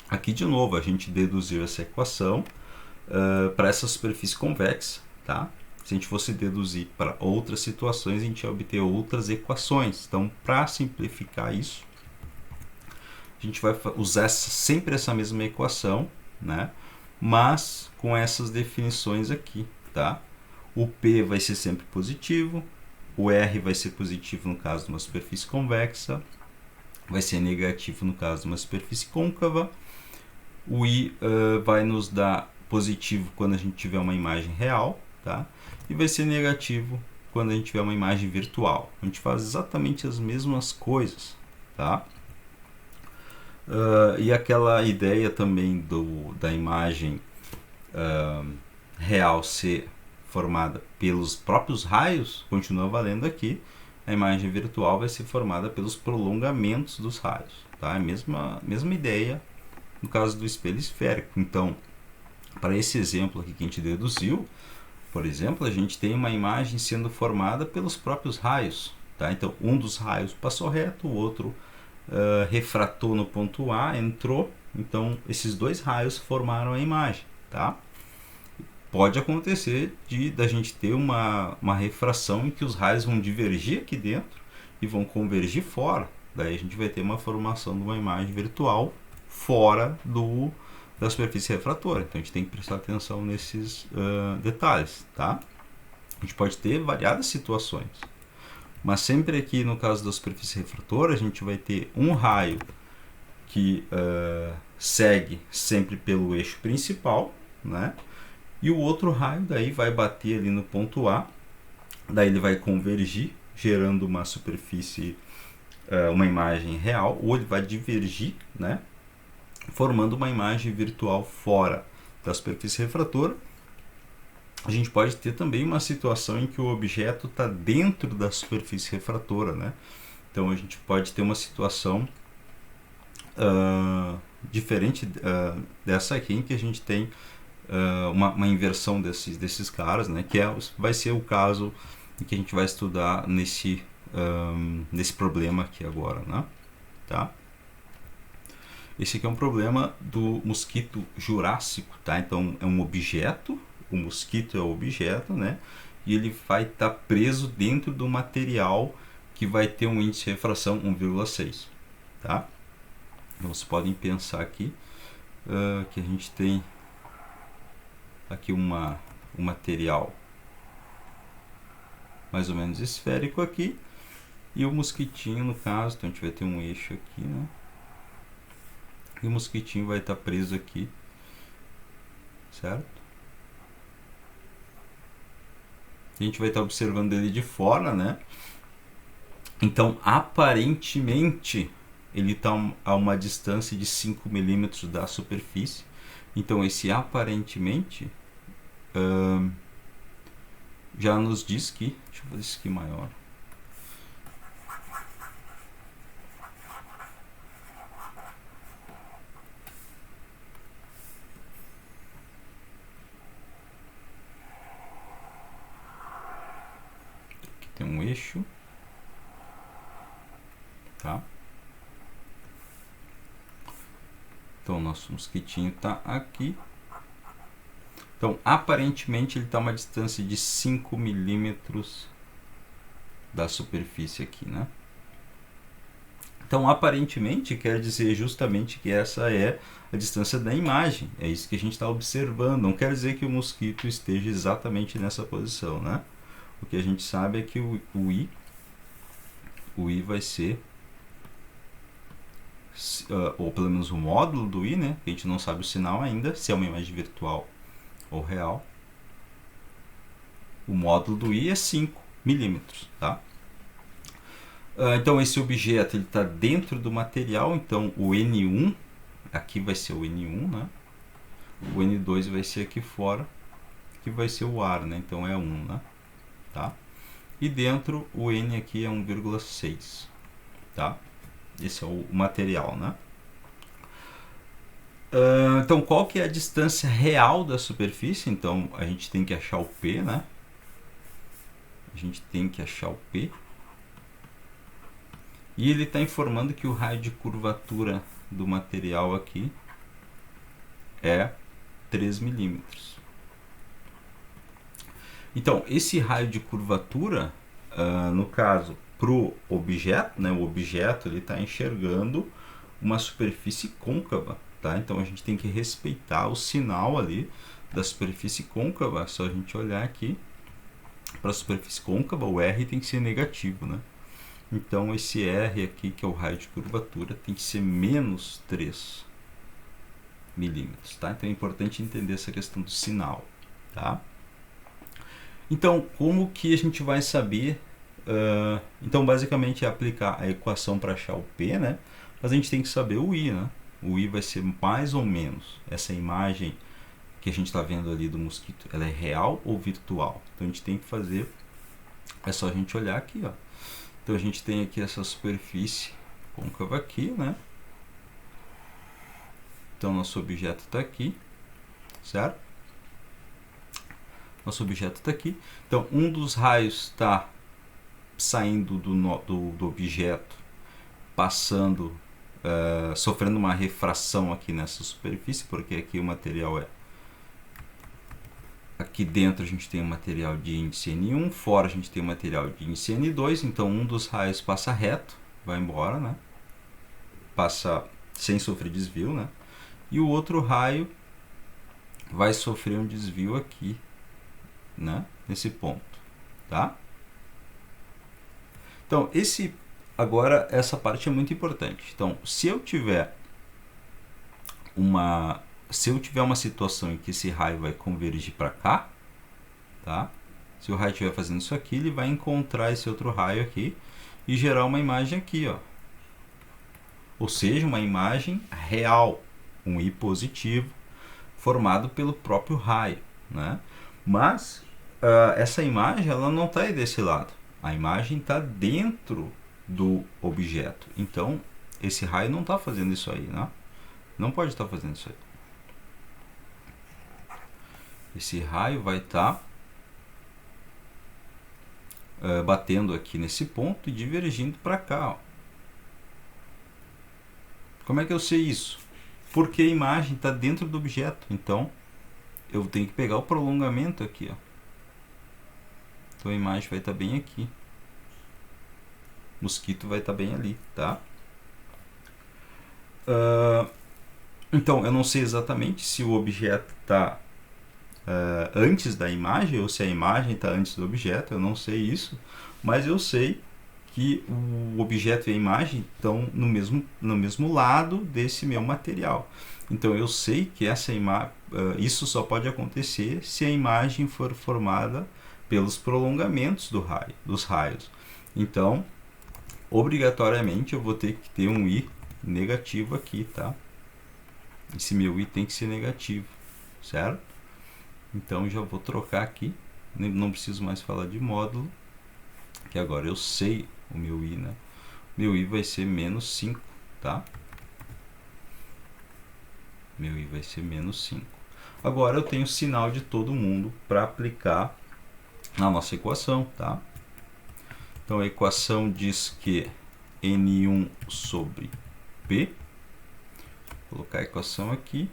Aqui, de novo, a gente deduziu essa equação para essa superfície convexa, tá? Se a gente fosse deduzir para outras situações, a gente ia obter outras equações. Então, para simplificar isso, a gente vai usar sempre essa mesma equação, né? Mas com essas definições aqui, tá? O P vai ser sempre positivo, o R vai ser positivo no caso de uma superfície convexa, vai ser negativo no caso de uma superfície côncava, o I vai nos dar positivo quando a gente tiver uma imagem real, tá? E vai ser negativo quando a gente tiver uma imagem virtual. A gente faz exatamente as mesmas coisas, tá? E aquela ideia também da imagem real ser formada pelos próprios raios continua valendo aqui. A imagem virtual vai ser formada pelos prolongamentos dos raios, tá? É a mesma ideia no caso do espelho esférico. Então, para esse exemplo aqui que a gente deduziu, por exemplo, a gente tem uma imagem sendo formada pelos próprios raios, tá? Então, um dos raios passou reto, o outro refratou no ponto A, entrou. Então, esses dois raios formaram a imagem, tá? Pode acontecer da gente ter uma refração em que os raios vão divergir aqui dentro e vão convergir fora. Daí a gente vai ter uma formação de uma imagem virtual fora da superfície refratora. Então a gente tem que prestar atenção nesses detalhes, tá? A gente pode ter variadas situações, mas sempre aqui no caso da superfície refratora a gente vai ter um raio que segue sempre pelo eixo principal, né? E o outro raio daí vai bater ali no ponto A, daí ele vai convergir, gerando uma superfície, uma imagem real, ou ele vai divergir, né? Formando uma imagem virtual fora da superfície refratora. A gente pode ter também uma situação em que o objeto está dentro da superfície refratora, né? Então a gente pode ter uma situação diferente dessa aqui, em que a gente tem uma inversão desses caras, né? Que vai ser o caso que a gente vai estudar nesse problema aqui agora, né? Tá? Esse aqui é um problema do mosquito jurássico, tá? Então é um objeto, o mosquito é o objeto, né? E ele vai estar preso dentro do material que vai ter um índice de refração 1,6, tá? Então vocês podem pensar aqui que a gente tem aqui um material mais ou menos esférico aqui, e o mosquitinho, no caso, então a gente vai ter um eixo aqui, né? E o mosquitinho vai estar preso aqui, certo? A gente vai estar observando ele de fora, né? Então, aparentemente, ele está a uma distância de 5 milímetros da superfície. Então, esse aparentemente já nos diz que... Deixa eu fazer isso aqui maior. Aqui tem um eixo. Tá? Então, o nosso mosquitinho está aqui. Então, aparentemente, ele está a uma distância de 5 milímetros da superfície aqui, né? Então, aparentemente, quer dizer justamente que essa é a distância da imagem. É isso que a gente está observando. Não quer dizer que o mosquito esteja exatamente nessa posição, né? O que a gente sabe é que o I vai ser... ou pelo menos o módulo do I, né? A gente não sabe o sinal ainda, se é uma imagem virtual ou real. O módulo do I é 5 milímetros, tá? Então esse objeto está dentro do material, então o N1, aqui vai ser o N1, né? O N2 vai ser aqui fora, que vai ser o ar, né? Então é 1, né? Tá? E dentro o N aqui é 1,6, tá? Esse é o material, né? Então qual que é a distância real da superfície? Então a gente tem que achar o P, né? A gente tem que achar o P. E ele está informando que o raio de curvatura do material aqui é 3 milímetros. Então, esse raio de curvatura, no caso, para o objeto, né, o objeto está enxergando uma superfície côncava. Tá? Então, a gente tem que respeitar o sinal ali da superfície côncava. É só a gente olhar aqui para a superfície côncava, o R tem que ser negativo, né? Então, esse R aqui, que é o raio de curvatura, tem que ser menos 3 milímetros, tá? Então, é importante entender essa questão do sinal, tá? Então, como que a gente vai saber? Então, basicamente, é aplicar a equação para achar o P, né? Mas a gente tem que saber o I, né? O I vai ser mais ou menos essa imagem que a gente está vendo ali do mosquito. Ela é real ou virtual? Então, a gente tem que fazer... É só a gente olhar aqui, ó. Então a gente tem aqui essa superfície côncava aqui, né? Então nosso objeto está aqui, certo? Nosso objeto está aqui. Então um dos raios está saindo do objeto, passando, sofrendo uma refração aqui nessa superfície, porque aqui o material é... Aqui dentro a gente tem um material de índice N1, fora a gente tem um material de índice N2, então um dos raios passa reto, vai embora, né? Passa sem sofrer desvio, né? e o outro raio vai sofrer um desvio aqui, né, nesse ponto, tá? Então, agora essa parte é muito importante. Então, se eu tiver uma situação em que esse raio vai convergir para cá, tá? Se o raio estiver fazendo isso aqui, ele vai encontrar esse outro raio aqui e gerar uma imagem aqui, ó. Ou seja, uma imagem real, um I positivo, formado pelo próprio raio, né? Mas essa imagem ela não está aí desse lado. A imagem está dentro do objeto. Então, esse raio não está fazendo isso aí, né? Não pode estar fazendo isso aí. Esse raio vai estar batendo aqui nesse ponto e divergindo para cá, ó. Como é que eu sei isso? Porque a imagem está dentro do objeto. Então, eu tenho que pegar o prolongamento aqui, ó. Então, a imagem vai estar bem aqui. O mosquito vai estar bem ali, tá? Então, eu não sei exatamente se o objeto está antes da imagem ou se a imagem está antes do objeto. Eu não sei isso, mas eu sei que o objeto e a imagem estão no mesmo lado desse meu material. Então eu sei que isso só pode acontecer se a imagem for formada pelos prolongamentos dos raios. Então, obrigatoriamente eu vou ter que ter um I negativo aqui, tá? Esse meu I tem que ser negativo, certo? Então já vou trocar aqui, não preciso mais falar de módulo, que agora eu sei o meu I, né? Meu I vai ser menos 5, tá? Meu I vai ser menos 5. Agora eu tenho o sinal de todo mundo para aplicar na nossa equação, tá? Então a equação diz que N1 sobre P, vou colocar a equação aqui,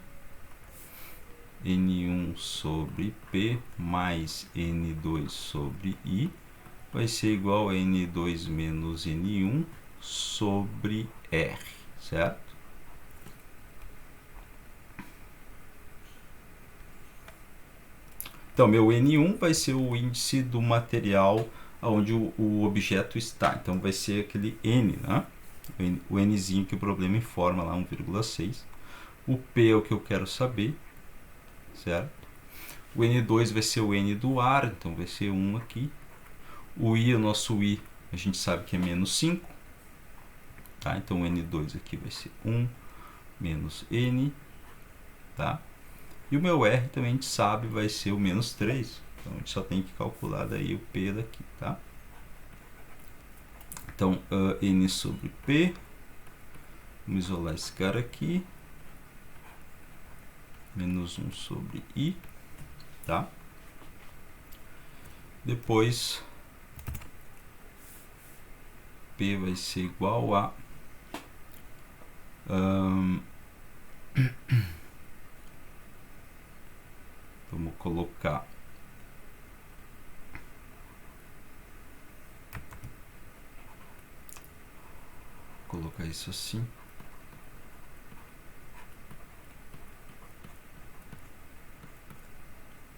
N1 sobre P mais N2 sobre I vai ser igual a N2 menos N1 sobre R, certo? Então, meu N1 vai ser o índice do material onde o objeto está. Então, vai ser aquele N, né? O Nzinho que o problema informa lá, 1,6. O P é o que eu quero saber, certo? O N2 vai ser o N do ar, então vai ser 1 aqui. O I, o nosso I, a gente sabe que é menos 5. Tá? Então, o N2 aqui vai ser 1 menos N, tá? E o meu R também a gente sabe vai ser o menos 3. Então, a gente só tem que calcular daí o P daqui, tá? Então, N sobre P. Vamos isolar esse cara aqui. Menos 1 sobre I, tá? Depois, P vai ser igual a... vamos colocar isso assim,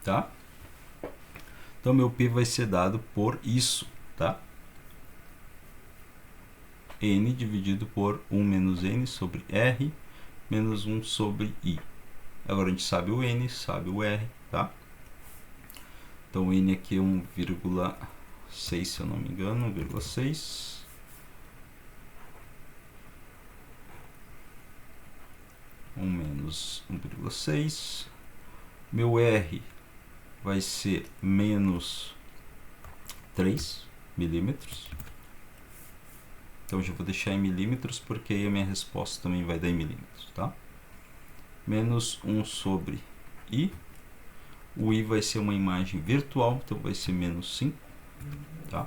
tá? Então meu P vai ser dado por isso, tá? N dividido por 1 menos N sobre R menos 1 sobre I. Agora a gente sabe o N, sabe o R, tá? Então o N aqui é 1,6, se eu não me engano, 1,6. Menos 1,6. Meu R vai ser menos 3 milímetros. Então já vou deixar em milímetros, porque aí a minha resposta também vai dar em milímetros, tá? Menos 1 sobre I. O I vai ser uma imagem virtual, então vai ser menos 5, tá?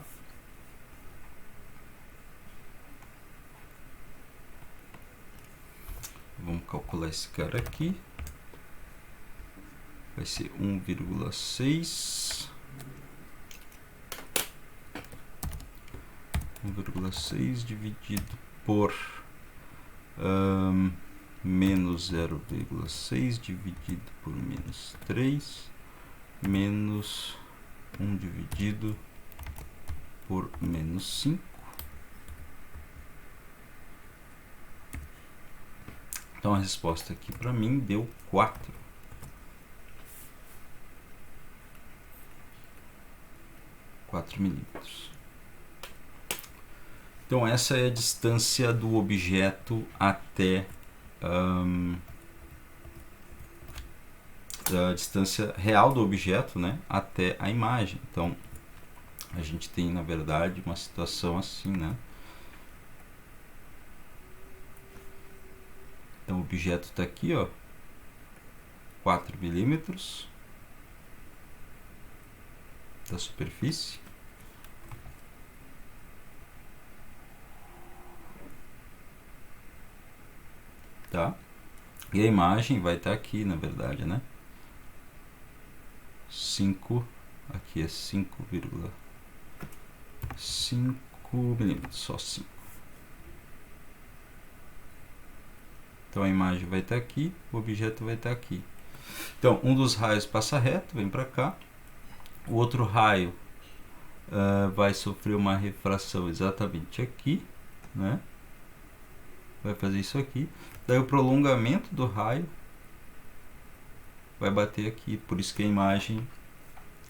Vamos calcular esse cara aqui. Vai ser 1,6. 1,6 dividido por menos 0,6 dividido por menos 3 menos 1 dividido por menos 5. Então a resposta aqui para mim deu 4. milímetros. Então essa é a distância do objeto até a distância real do objeto, né, até a imagem. Então a gente tem na verdade uma situação assim, né? Então o objeto está aqui, ó, 4 milímetros da superfície. Tá? E a imagem vai estar aqui, na verdade, né? 5, aqui é 5,5 milímetros, só 5. Então a imagem vai estar aqui, o objeto vai estar aqui. Então um dos raios passa reto, vem para cá. O outro raio vai sofrer uma refração exatamente aqui, né? Vai fazer isso aqui. Daí o prolongamento do raio vai bater aqui. Por isso que a imagem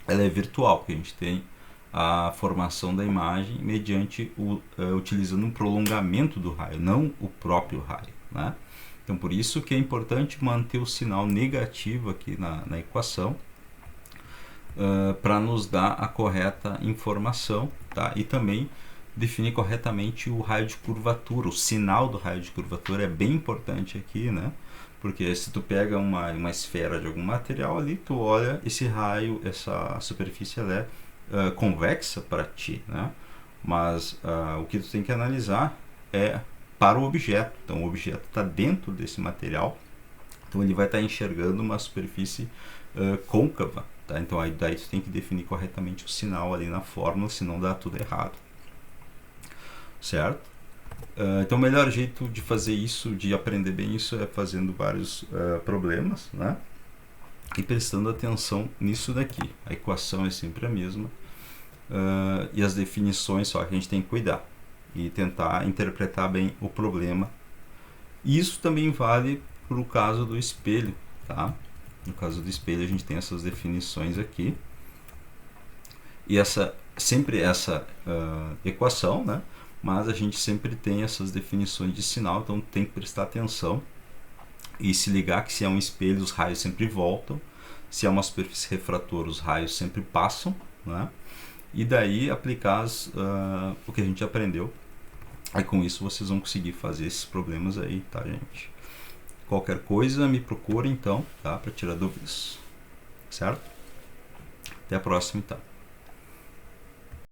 ela é virtual, porque a gente tem a formação da imagem mediante utilizando um prolongamento do raio, não o próprio raio, né? Então por isso que é importante manter o sinal negativo aqui na equação, para nos dar a correta informação, tá? E também definir corretamente o raio de curvatura. O sinal do raio de curvatura é bem importante aqui, né? Porque se tu pega uma esfera de algum material ali, tu olha esse raio, essa superfície ela é convexa para ti, né? Mas o que tu tem que analisar é para o objeto. Então o objeto está dentro desse material, então ele vai estar enxergando uma superfície côncava, tá? Então aí daí tu tem que definir corretamente o sinal ali na fórmula, senão dá tudo errado, certo? Então o melhor jeito de fazer isso, de aprender bem isso, é fazendo vários problemas, né? E prestando atenção nisso daqui. A equação é sempre a mesma, e as definições só que a gente tem que cuidar e tentar interpretar bem o problema. Isso também vale para o caso do espelho, tá? No caso do espelho a gente tem essas definições aqui e sempre essa equação, né? Mas a gente sempre tem essas definições de sinal, então tem que prestar atenção e se ligar que se é um espelho os raios sempre voltam, se é uma superfície refratora os raios sempre passam, né? E daí aplicar o que a gente aprendeu. Aí com isso vocês vão conseguir fazer esses problemas aí, tá, gente? Qualquer coisa me procura então, tá? Para tirar dúvidas, certo? Até a próxima então.